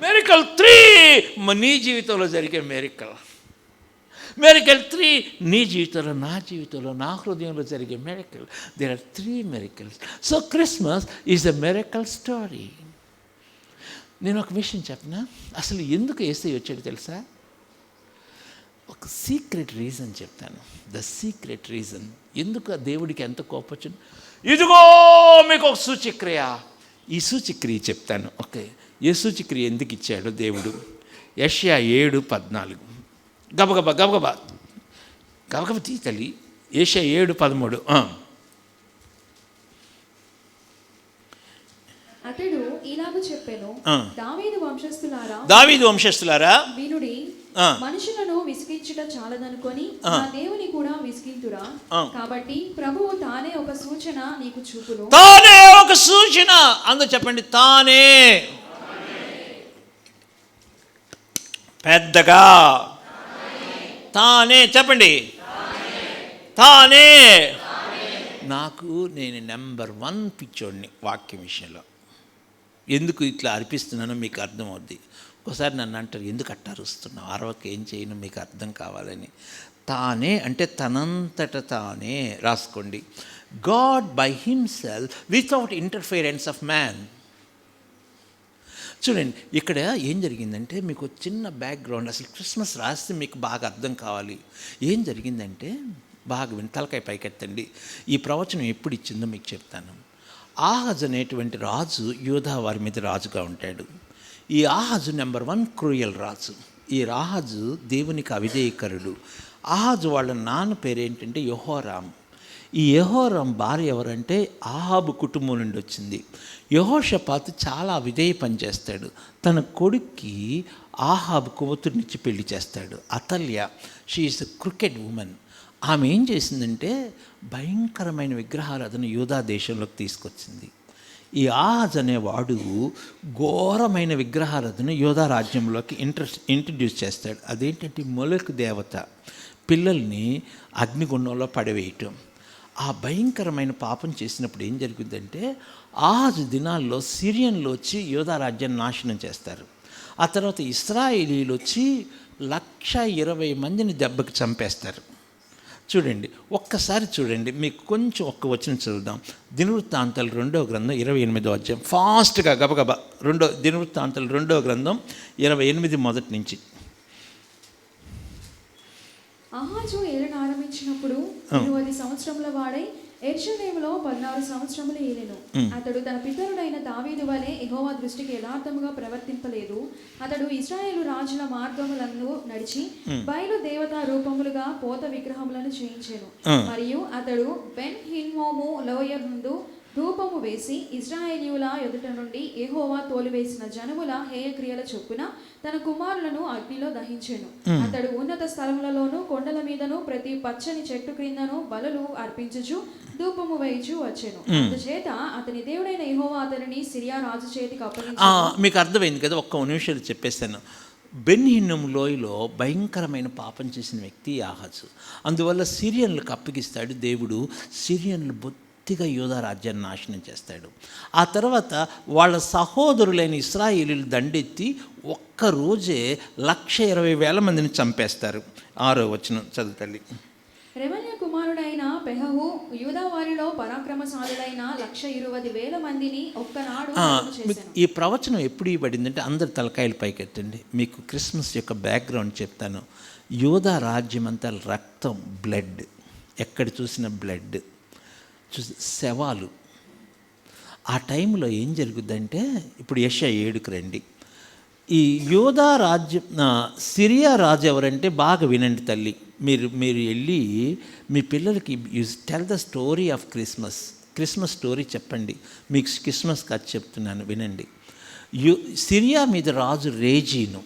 మిరకల్ 3 నీ జీవితంలో జరిగే మిరకల్. మిరకల్ 3 నీ జీవితంలో, నా జీవితంలో, నా హృదయంలో జరిగే miracle. There are 3 miracles. So Christmas is a miracle story. నేను ఒక విషయం చెప్పనా, అసలు ఎందుకు యేసయ్య వచ్చాడు తెలుసా? ఒక సీక్రెట్ రీజన్ చెప్తాను. ద సీక్రెట్ రీజన్ ఎందుకు దేవుడికి ఎంత కోపం వచ్చింది. ఇదిగో మీకు ఒక సూచక్రియ. ఈ సూచక్రియ చెప్తాను. ఓకే, ఏ సూచక్రియ ఎందుకు ఇచ్చాడు దేవుడు? యెషయా 7:14. గబగబా తీ తల్లి. యెషయా 7:13. అతడు ఇలాగ చెప్పెను, దావీదు వంశస్థులారా వినుడి, మనుషులను విసిగించుట చాలదనుకొని నా దేవుని కూడా విసిగింతురా. కాబట్టి ప్రభువు తానే ఒక సూచన నీకు చూపును. తానే ఒక సూచన. అందరూ చెప్పండి, తానే. పెద్దగా తానే చెప్పండి. తానే. నేను నెంబర్ 1 పిచ్చోడిని వాక్యం విషయంలో. ఎందుకు ఇట్లా అర్పిస్తున్నానో మీకు అర్థమవుద్ది. ఒకసారి నన్ను అంటారు, ఎందుకు అట్టారుస్తున్నావు, అరవకు, ఏం చేయను, మీకు అర్థం కావాలని. తానే అంటే తనంతట తానే. రాసుకోండి. God by himself without interference of man. చూడండి, ఇక్కడ ఏం జరిగిందంటే మీకు చిన్న బ్యాక్గ్రౌండ్. అసలు క్రిస్మస్ రాస్తే మీకు బాగా అర్థం కావాలి. ఏం జరిగిందంటే బాగా విని తలకాయ పైకెత్తండి. ఈ ప్రవచనం ఎప్పుడు ఇచ్చిందో మీకు చెప్తాను. ఆహాజు అనేటువంటి రాజు యూదా వారి మీద రాజుగా ఉంటాడు. ఈ ఆహాజు నెంబర్ 1 క్రూయల్ రాజు. ఈ ఆహాజు దేవునికి అవిధేయకరుడు. ఆహాజు వాళ్ళ నాన్న పేరు ఏంటంటే యెహోరాం. ఈ యెహోరాం భార్య ఎవరంటే ఆహాబు కుటుంబం నుండి వచ్చింది. యెహోషాపాతు చాలా అవిధేయ పని చేస్తాడు. తన కొడుక్కి ఆహాబు కూతురునిచ్చి పెళ్లి చేస్తాడు. అతల్య, she is a cricket women. ఆమె ఏం చేసిందంటే భయంకరమైన విగ్రహారాధన యూదా దేశంలోకి తీసుకొచ్చింది. ఈ ఆహాజ్ అనేవాడు ఘోరమైన విగ్రహారాధన యూదా రాజ్యంలోకి ఇంట్రడ్యూస్ చేస్తాడు. అదేంటంటే మొలెకు దేవత పిల్లల్ని అగ్నిగుండంలో పడవేయటం. ఆ భయంకరమైన పాపం చేసినప్పుడు ఏం జరుగుతుందంటే ఆహాజు దినాల్లో సిరియన్లు వచ్చి యూదా రాజ్యాన్ని నాశనం చేస్తారు. ఆ తర్వాత ఇశ్రాయేలీలు వచ్చి 120,000 మందిని దెబ్బకి చంపేస్తారు. చూడండి, ఒక్కసారి చూడండి, మీకు కొంచెం ఒక్క వచనం చదువుదాం. దినవృత్తాంతాలు 2వ గ్రంథం 28వ అధ్యాయం, ఫాస్ట్గా గబగబా. దినవృత్తాంతాలు 2వ గ్రంథం 28 మొదటి నుంచి. ఆహాజు ఏలన ఆరంభించినప్పుడు 20 సంవత్సరముల వాడై యెరూషలేములో 16 సంవత్సరములు ఏలెను. అతడు తన పితరుడైన దావీదు వలె యెహోవా దృష్టికి యథార్థముగా ప్రవర్తింపలేదు. అతడు ఇశ్రాయేలు రాజుల మార్గములను నడిచి బయలు దేవతా రూపములుగా పోత విగ్రహములను చేయించెను. మరియు అతడు బెన్ హిన్నోము లోయ నుండి ధూపము వేసి ఇశ్రాయేలీయుల ఎదుట నుండి యెహోవా తోలివేసిన జనముల హేయక్రియల చొప్పున తన కుమారులను అగ్నిలో దహించెను. అతడు ఉన్నత స్థలములలోను కొండల మీదను ప్రతి పచ్చని చెట్టు క్రిందను బలులు అర్పించుచు ధూపము వేయుచు వచ్చెను. అందుచేత అతని దేవుడైన యెహోవా అతనిని సిరియా రాజు చేతికి అప్పగించెను. మీకు అర్థమైంది కదా, ఒక్క నిమిషాలు చెప్పేస్తాను. బెన్ హిన్నోము లోయలో భయంకరమైన పాపం చేసిన వ్యక్తి ఆహాజు. అందువల్ల సిరియన్లకు అప్పగిస్తాడు దేవుడు. సిరియన్లు బొత్తిగా యూదా రాజ్యాన్ని నాశనం చేస్తాడు. ఆ తర్వాత వాళ్ళ సహోదరులైన ఇశ్రాయేలీయులు దండెత్తి ఒక్కరోజే 120,000 మందిని చంపేస్తారు. 6వ వచనం చదువు తల్లి. రెమల్య కుమారుడైన పెహహు యూదా వారిలో పరాక్రమశాలుడైన 120,000 మందిని ఒక్కనాడు చేశాను. ఈ ప్రవచనం ఎప్పుడు ఇవ్వబడిందంటే, అందరు తలకాయలు పైకెత్తండి, మీకు క్రిస్మస్ యొక్క బ్యాక్గ్రౌండ్ చెప్తాను. యూదా రాజ్యం అంతా రక్తం, బ్లడ్, ఎక్కడ చూసిన బ్లడ్, శవాలు. ఆ టైంలో ఏం జరుగుద్దంటే, ఇప్పుడు యెషయా 7కి రండి. ఈ యూదా రాజ్యం, సిరియా రాజు ఎవరంటే బాగా వినండి తల్లి. మీరు వెళ్ళి మీ పిల్లలకి you tell the story of Christmas story చెప్పండి. మీకు క్రిస్మస్ కథ చెప్తున్నాను వినండి. సిరియా మీద రాజు రేజీను.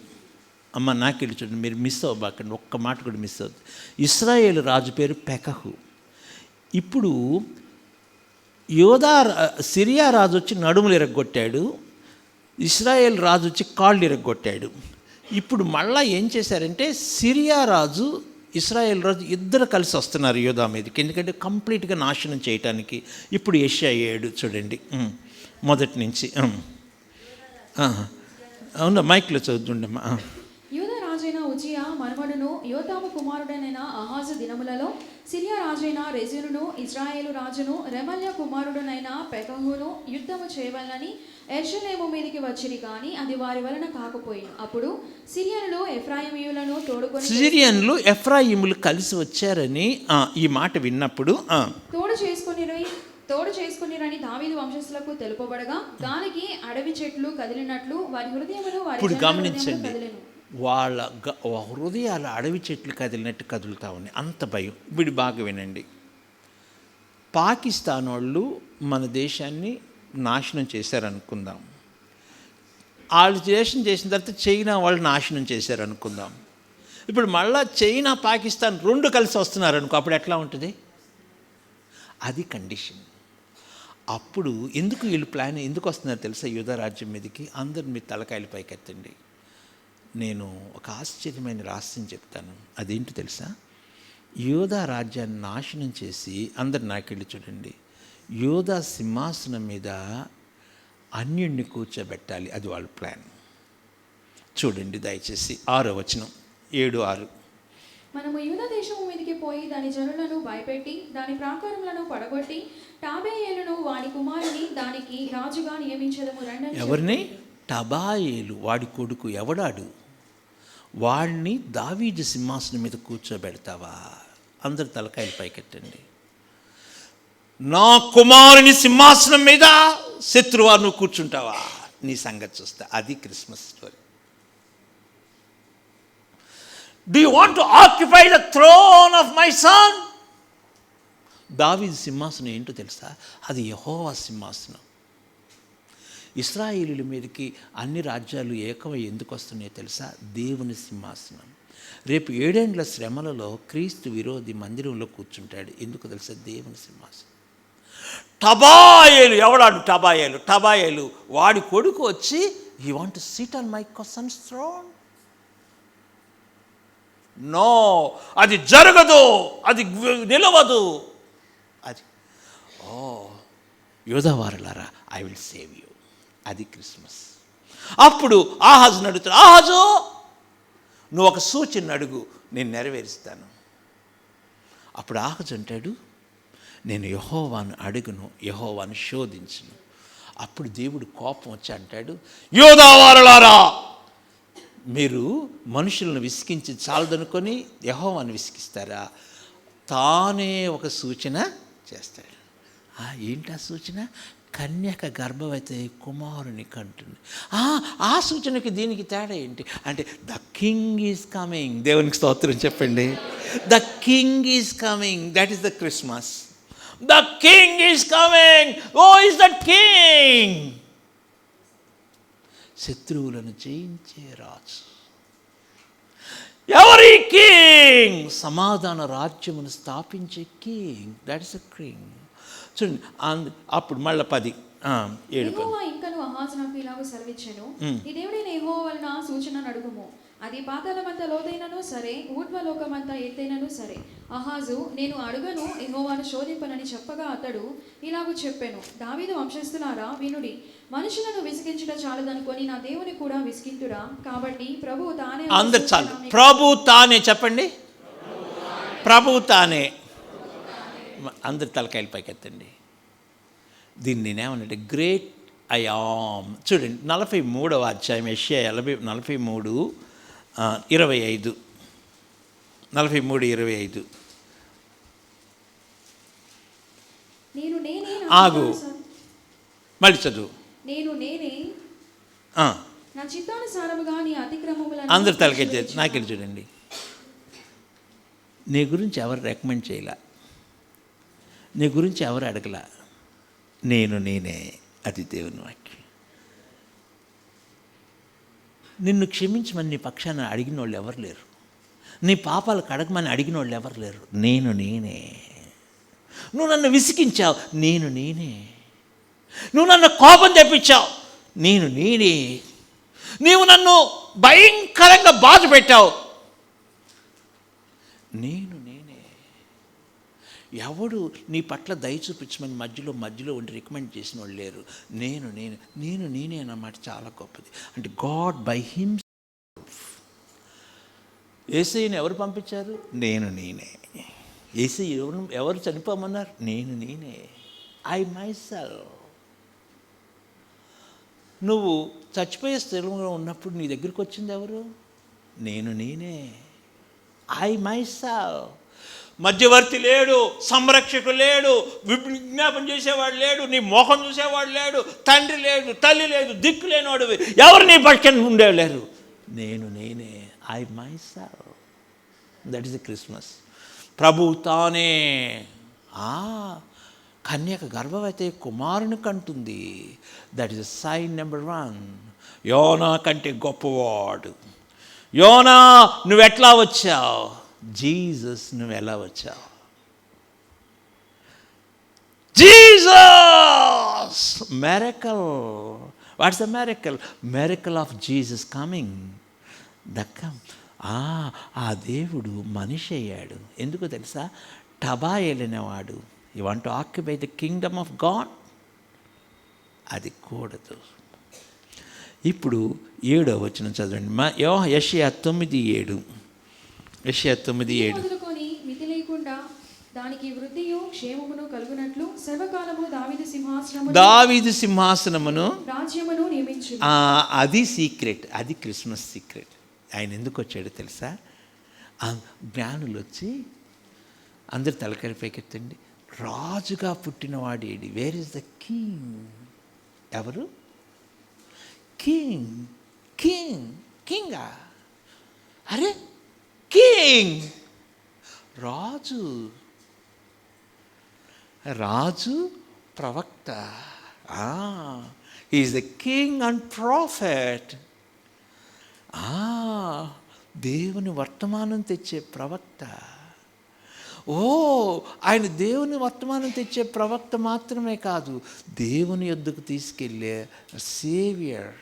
అమ్మ నాకెళ్ళి చూడండి, మీరు మిస్ అవ్వబాకండి, ఒక్క మాట కూడా మిస్ అవుతుంది. ఇశ్రాయేలు రాజు పేరు పెకహు. ఇప్పుడు సిరియా రాజు వచ్చి నడుములు ఇరగొట్టాడు, ఇశ్రాయేల్ రాజు వచ్చి కాళ్ళు ఇరగొట్టాడు. ఇప్పుడు మళ్ళా ఏం చేశారంటే, సిరియా రాజు ఇశ్రాయేల్ రాజు ఇద్దరు కలిసి వస్తున్నారు యూదా మీదకి, ఎందుకంటే కంప్లీట్గా నాశనం చేయటానికి. ఇప్పుడు యెషయా 7 చూడండి మొదటి నుంచి. అవునా, మైక్లో చదువుతుండమ్మా. యూదా రాజైన ఉజియా మనుమడును యోతాము కుమారుడైన ఆహాజు దినములలో సిరియా రాజైన రెజీనును ఇశ్రాయేలు రాజును రెమల్య కుమారుడునైన పెకహును యుద్ధము చేయవలనని యెరూషలేము మీదికి వచ్చిరి, కానీ అది వారి వలన కాకపోయింది. అప్పుడు సిరియనులు ఎఫ్రాయిమీయులను సిరియన్లు ఎఫ్రాయిములు కలిసి వచ్చారని ఈ మాట విన్నప్పుడు తోడు చేసుకునిరని దావీదు వంశస్థులకు తెలుపబడగా, దానికి అడవి చెట్లు కదిలినట్లు వారి హృదయములు వారి గమనించండి, వాళ్ళ హృదయాలు అడవి చెట్లు కదిలినట్టు కదులుతూ ఉన్నాయి, అంత భయం. ఇప్పుడు బాగా వినండి. పాకిస్తాన్ వాళ్ళు మన దేశాన్ని నాశనం చేశారనుకుందాం. వాళ్ళు దేశం చేసిన తర్వాత చైనా వాళ్ళు నాశనం చేశారనుకుందాం. ఇప్పుడు మళ్ళా చైనా పాకిస్తాన్ 2 కలిసి వస్తున్నారు అనుకో, అప్పుడు ఎట్లా ఉంటుంది? అది కండిషన్. అప్పుడు వీళ్ళు ప్లాన్ ఎందుకు వస్తున్నారు తెలుసా యూదా రాజ్యం మీదకి? అందరు మీ తలకాయలు పైకెత్తండి. నేను ఒక ఆశ్చర్యమైన రహస్యం చెప్తాను. అదేంటి తెలుసా? యూదా రాజ్యాన్ని నాశనం చేసి, అందరు నాకెళ్ళి చూడండి, యూదా సింహాసనం మీద అన్యుణ్ణి కూర్చోబెట్టాలి. అది వాళ్ళ ప్లాన్. చూడండి దయచేసి 6వ వచనం, 7:6. మనము యూదా దేశము మీదకి పోయి దాని జనులను భయపెట్టి దాని ప్రాకారములను పడగొట్టి టాబేయేలును వాడి కుమారుని దానికి రాజుగా నియమించదము రండి. ఎవరిని? టబాయేలు, వాడి కొడుకు. ఎవడాడు? వాడిని దావీదు సింహాసనం మీద కూర్చోబెడతావా? అందరు తలకాయలు పైకెట్టండి. నా కుమారుని సింహాసనం మీద శత్రువా నువ్వు కూర్చుంటావా? నీ సంగతి చూస్తా. అది Christmas story. Do you want to occupy the throne of my son? దావీదు సింహాసనం ఏంటో తెలుసా? అది యెహోవా సింహాసనం. ఇశ్రాయేలీయుల మీదకి అన్ని రాజ్యాలు ఏకమై ఎందుకు వస్తున్నాయో తెలుసా? దేవుని సింహాసనం. రేపు 7 ఏండ్ల శ్రమలలో క్రీస్తు విరోధి మందిరంలో కూర్చుంటాడు. ఎందుకు తెలుసా? దేవుని సింహాసనం. టబాయేలు, ఎవడాడు టబాయేలు? టబాయేలు వాడి కొడుకు వచ్చి, you want to sit on my son's throne? No, అది జరగదు, అది నిలవదు. అది యోధావారులారా, ఐ విల్ సేవ్ యూ. అది క్రిస్మస్. అప్పుడు ఆహాజుని అడుగుతాడు, ఆహాజు నువ్వు ఒక సూచన అడుగు, నేను నెరవేరుస్తాను. అప్పుడు ఆహజు అంటాడు, నేను యెహోవాను అడుగును, యెహోవాను శోధించును. అప్పుడు దేవుడు కోపం వచ్చి అంటాడు, యూదా వారలారా, మీరు మనుషులను విసిగించి చాలదనుకొని యెహోవాను విసిగిస్తారా? తానే ఒక సూచన చేస్తాడు. ఏంటి ఆ సూచన? కన్యక గర్భవతి కుమారుని కంటుంది. ఆ సూచనకి దీనికి తేడా ఏంటి అంటే, ద కింగ్ ఈజ్ కమింగ్. దేవునికి స్తోత్రం చెప్పండి. The king is coming. That is the Christmas. The king is coming. Who is the king. శత్రువులను జయించే రాజు. ఎవరి కింగ్? సమాధాన రాజ్యమును స్థాపించే king. That is a king. చూడండి, అప్పుడు మళ్ళీ 10, 7. యెహోవా ఇంకను ఆహాజునకు ఇలాగ సెలవిచ్చెను, నీ దేవుడైన యెహోవా వలన సూచనను అడుగుము. అది పాతాళమంత లోతైనను సరే, ఊర్ధ్వలోకమంత ఎత్తైనను సరే. ఆహాజు, నేను అడుగను, యెహోవాను శోధింపనని చెప్పగా అతడు ఇలాగ చెప్పెను, దావీదు వంశస్థులారా వినుడి, మనుషులను విసిగించుట చాలదనుకొని నా దేవుని కూడా విసిగింతురా? కాబట్టి ప్రభువు తానే. అందరు చాలు, ప్రభు తానే చెప్పండి. ప్రభు తానే. అందరు తలకాయలు పైకెత్తండి. దీన్ని నేనేమనంటే గ్రేట్ ఐ ఆమ్. చూడండి, 43వ అధ్యాయం యెషయా 43, 25. 43:25. ఆగు, మళ్ళీ చదువు. నేను నేనే నా చిత్తానుసారముగా నీ అతిక్రమములను. అందరు తలకెత్తి నాకెళ్ళి చూడండి. నీ గురించి ఎవరు రికమెండ్ చేయలే, నీ గురించి ఎవరు అడగలా. నేను నేనే. అది దేవుని వాక్యం. నిన్ను క్షమించమని నీ పక్షాన అడిగిన వాళ్ళు ఎవరు లేరు. నీ పాపాలు కడగమని అడిగిన వాళ్ళు ఎవరు లేరు. నేను నేనే. నువ్వు నన్ను విసిగించావు, నేను నేనే. నువ్వు నన్ను కోపం తెప్పించావు, నేను నేనే. నీవు నన్ను భయంకరంగా బాధ పెట్టావు, నేను నేనే. ఎవడు నీ పట్ల దయ చూపించమని మధ్యలో ఉండి రికమెండ్ చేసిన వాళ్ళు లేరు. నేను నేనే అన్నమాట చాలా గొప్పది. అంటే గాడ్ బై హిమ్సెల్ఫ్. యేసయ్యని ఎవరు పంపించారు? నేను నేనే. యేసయ్య ఎవరు చనిపోమన్నారు? నేను నేనే. I my self. నువ్వు చచ్చిపోయే స్థిరంలో ఉన్నప్పుడు నీ దగ్గరికి వచ్చింది ఎవరు? నేను నేనే. I my self. మధ్యవర్తి లేడు, సంరక్షకుడు లేడు, విజ్ఞాపన చేసేవాడు లేడు, నీ మోహం చూసేవాడు లేడు, తండ్రి లేడు, తల్లి లేదు, దిక్కు లేనివాడు, ఎవరు నీ పక్కన ఉండేవారు. నేను నేనే. I myself. That is the Christmas. ప్రభు తానే. కన్యక గర్భవతి కుమారుని కంటుంది. That is sign number 1. యోనా కంటే గొప్పవాడు. యోనా నువ్వెట్లా వచ్చావు? జీసస్ నువ్వు ఎలా వచ్చావు? Jesus miracle. What's the miracle? Miracle of Jesus coming. ఆ దేవుడు మనిషి అయ్యాడు. ఎందుకో తెలుసా? టబా ఏలినవాడు. You want to occupy the kingdom of God. అది కూడదు. ఇప్పుడు 7వ వచనం చదవండి. యెషయా 9:7. యెషయా 9:7. మితి లేకుండా దానికి వృద్ధియు క్షేమమును కలుగునట్లు సర్వకాలము దావీదు సింహాసనమును రాజ్యమును నియమించు. అది సీక్రెట్. అది క్రిస్మస్ సీక్రెట్. ఆయన ఎందుకు వచ్చాడో తెలుసా? జ్ఞానులు వచ్చి అందరు తలకాయ పైకెత్తండి, రాజుగా పుట్టినవాడేడి? Where is the king? ఎవరు? కింగ్. కింగ్ కింగా? అరే కింగ్, రాజు. రాజు ప్రవక్త. Is the king and prophet. దేవుని వర్తమానం తెచ్చే ప్రవక్త. ఆయన దేవుని వర్తమానం తెచ్చే ప్రవక్త మాత్రమే కాదు, దేవుని యొద్దకు తీసుకెళ్ళే సేవియర్.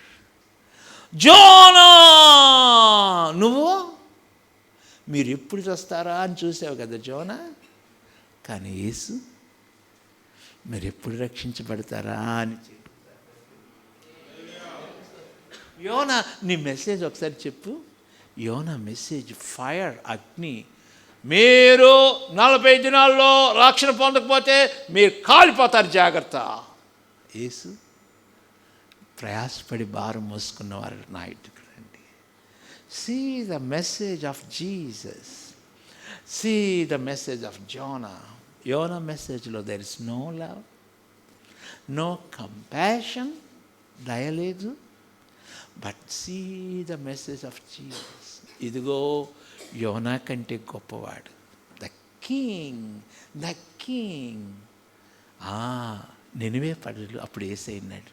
జోనా, నువ్వు మీరు ఎప్పుడు చస్తారా అని చూసావు కదా జోనా. కానీ యేసు మీరు ఎప్పుడు రక్షించబడతారా అని. యోనా నీ మెసేజ్ ఒకసారి చెప్పు. యోనా మెసేజ్ ఫైర్, అగ్ని. మీరు 40 దినాల్లో రక్షణ పొందకపోతే మీరు కాలిపోతారు, జాగ్రత్త. యేసు ప్రయాసపడి భారం మోసుకున్నవారు నా ఇంటికి రండి. See the message of Jesus, see the message of Jonah. యోనా మెసేజ్లో there is no love, no compassion, దయలేదు. But see the message of Jesus. ఇదిగో యోనా కంటే గొప్పవాడు, ద కింగ్, ద కింగ్. నినివే ప్రజలు అప్పుడు యేసయ్యన్నాడు,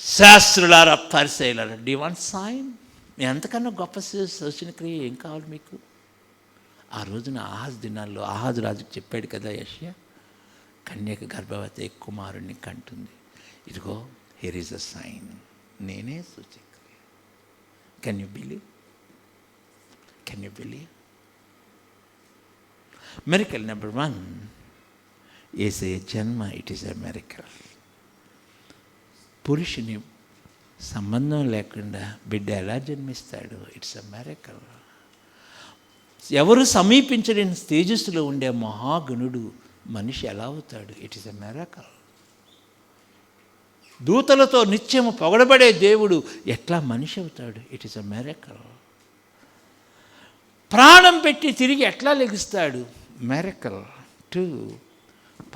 శాస్త్రులారా పరిసయ్యులారా, డు యు వాంట్ సైన్? మీ అంతకన్నా గొప్ప సూచన క్రియ ఏం కావాలి మీకు? ఆ రోజున ఆహాజు దినాల్లో ఆహాజు రాజుకు చెప్పాడు కదా యెషయా, కన్యక గర్భవతి కుమారుణ్ణి కంటుంది. ఇదిగో హియర్ ఈజ్ అ సైన్, నేనే సూచక్రియ. Can you believe? Can you believe? Miracle number 1, యేసయ్య జన్మ, ఇట్ ఈస్ ఎ మెరికల్. పురుషుని సంబంధం లేకుండా బిడ్డ ఎలా జన్మిస్తాడు? It's a మెరికల్. ఎవరు సమీపించలేని తేజస్సులో ఉండే మహాగణుడు మనిషి ఎలా అవుతాడు? It is a miracle. దూతలతో నిత్యము పొగడబడే దేవుడు ఎట్లా మనిషి అవుతాడు? It is a miracle. ప్రాణం పెట్టి తిరిగి ఎట్లా లెగుస్తాడు? మెరికల్ 2.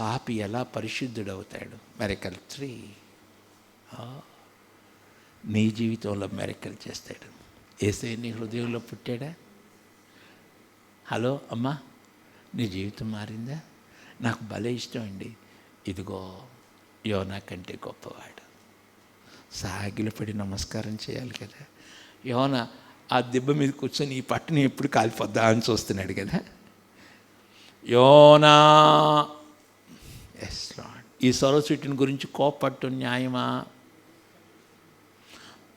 పాపి ఎలా పరిశుద్ధుడవుతాడు? మెరికల్ 3. నీ జీవితంలో మెరికల్ చేస్తాడు. యేసయ్య నీ హృదయంలో పుట్టాడా? హలో అమ్మా, నీ జీవితం మారిందా? నాకు భలే ఇష్టం అండి. ఇదిగో యోనా కంటే గొప్పవాడు. సాగిలపడి నమస్కారం చేయాలి కదా. యోనా ఆ దెబ్బ మీద కూర్చొని ఈ పట్టుని ఎప్పుడు కాలిపోద్దా అని చూస్తున్నాడు కదా. యోనా, ఎస్ లార్డ్, ఈ సొరచెట్టుని గురించి కోపట్టు న్యాయమా?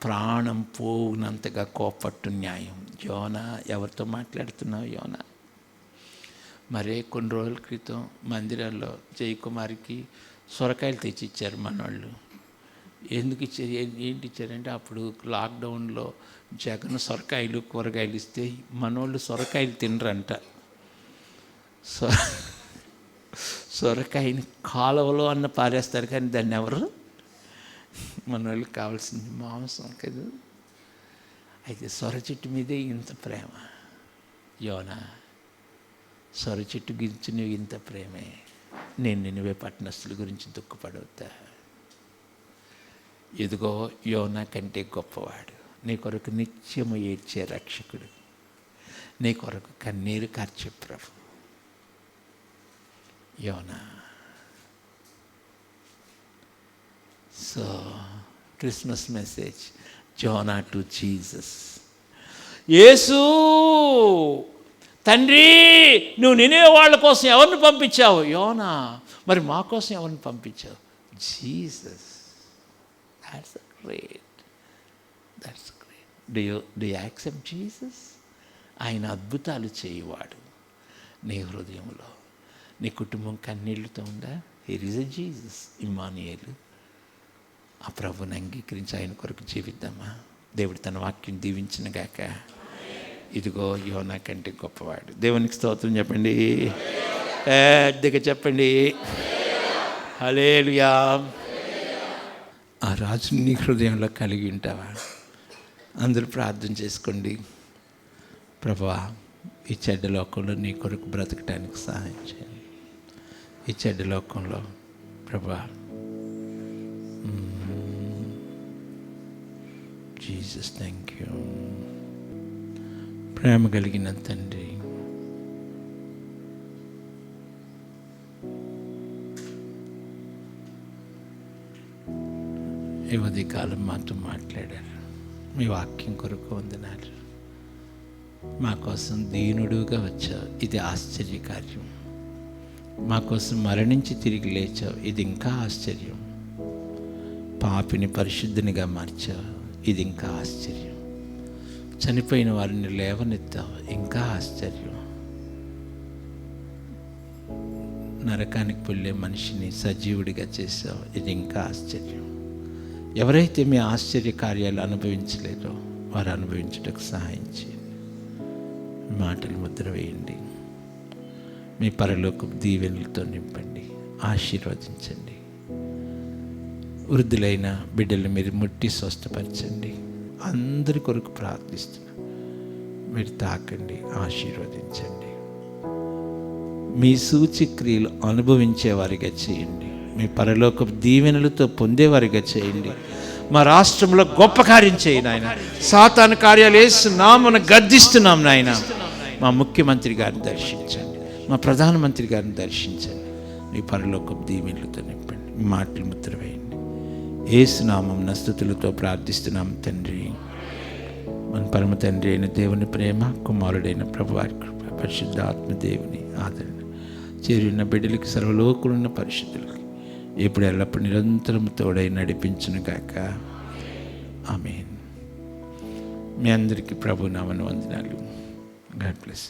ప్రాణం పోవునంతగా కోపట్టు న్యాయం. యోనా, ఎవరితో మాట్లాడుతున్నావు యోనా? మరే కొన్ని రోజుల క్రితం మందిరాల్లో జయకుమారికి సొరకాయలు తెచ్చి ఇచ్చారు మనోళ్ళు. ఎందుకు ఇచ్చారు, ఏంటి ఇచ్చారంటే అప్పుడు లాక్డౌన్లో జగన్ సొరకాయలు కూరగాయలు ఇస్తే మనోళ్ళు సొరకాయలు తినరంట. సొరకాయని కాలువలో అన్న పారేస్తారు, కానీ దాన్ని ఎవరు, మన వాళ్ళకి కావాల్సింది మాంసం కదా. అయితే సొర చెట్టు మీదే ఇంత ప్రేమ. యోనా, సొర చెట్టు గురించి నువ్వు ఇంత ప్రేమే, నేను నినివే పట్టణస్తుల గురించి దుఃఖపడవుతా. ఇదిగో యోనా కంటే గొప్పవాడు, నీ కొరకు నిత్యము ఏడ్చే రక్షకుడు, నీ కొరకు కన్నీరు కార్చే ప్రభు. యోనా. So Christmas message, Jonah to Jesus. యేసు, తండ్రి నువ్వు నినివే వాళ్ళ కోసం ఎవరిని పంపించావు? యోనా. మరి మా కోసం ఎవరిని పంపించావు? Jesus. That's great. That's great. Do you accept Jesus? ఆయన అద్భుతాలు చేయవాడు. నీ హృదయంలో, నీ కుటుంబం కన్నీళ్లతో ఉందా? Here is a Jesus, Immanuel. ఆ ప్రభుని అంగీకరించి ఆయన కొరకు జీవిద్దామా? దేవుడు తన వాక్యం దీవించినగాక. ఇదిగో యోనా కంటే గొప్పవాడు. దేవునికి స్తోత్రం చెప్పండి, పెద్దగా చెప్పండి, హల్లెలూయా. ఆ రాజుని నీ హృదయంలో కలిగి ఉంటావా? అందరూ ప్రార్థన చేసుకోండి. ప్రభువా, ఈ చెడ్డ లోకంలో నీ కొరకు బ్రతకటానికి సహాయం చేయండి. ఈ చెడ్డ లోకంలో ప్రభువా, జీసస్ థ్యాంక్ యూ. ప్రేమ కలిగిన తండ్రి, ఈ ఉదయకాలం మాతో మాట్లాడారు. మీ వాక్యం కొరకు వందనాలు. మా కోసం దీనుడుగా వచ్చావు, ఇది ఆశ్చర్యకార్యం. మా కోసం మరణించి తిరిగి లేచావు, ఇది ఇంకా ఆశ్చర్యం. పాపిని పరిశుద్ధునిగా మార్చావు, ఇది ఇంకా ఆశ్చర్యం. చనిపోయిన వారిని లేవనెత్తావు, ఇంకా ఆశ్చర్యం. నరకానికి వెళ్ళే మనిషిని సజీవుడిగా చేసావు, ఇది ఇంకా ఆశ్చర్యం. ఎవరైతే మీ ఆశ్చర్య కార్యాలు అనుభవించలేదో వారు అనుభవించడానికి సహాయం చేయండి. మాటలు ముద్ర వేయండి. మీ పరలోకపు దీవెనలతో నింపండి, ఆశీర్వదించండి. వృద్ధులైన బిడ్డలు మీరు ముట్టి స్వస్థపరచండి. అందరి కొరకు ప్రార్థిస్తున్నా, మీరు తాకండి, ఆశీర్వదించండి. మీ సూచక్రియలు అనుభవించేవారిగా చేయండి. మీ పరలోకపు దీవెనలతో పొందేవారిగా చేయండి. మా రాష్ట్రంలో గొప్ప కార్యం చేయండి నాయన. సాతాను కార్యాలు వేస్తున్నాం, గద్దిస్తున్నాం నాయన. మా ముఖ్యమంత్రి గారిని దర్శించండి, మా ప్రధానమంత్రి గారిని దర్శించండి. మీ పరలోకపు దీవెనలతో నింపండి. మీ మాటలు ముద్ర వేయండి. యేసు నామమున స్తుతులతో ప్రార్థిస్తున్నాం తండ్రి. మన పరమ తండ్రి అయిన దేవుని ప్రేమ, కుమారుడైన ప్రభువారి కృప, పరిశుద్ధాత్మ దేవుని ఆదరణ చేరిన బిడ్డలకి, సర్వలోకులున్న పరిశుద్ధులకి ఇప్పుడు ఎల్లప్పుడు నిరంతరం తోడై నడిపించును గాక. ఆమేన్. మీ అందరికీ ప్రభు నామమున వందనాలు. God bless.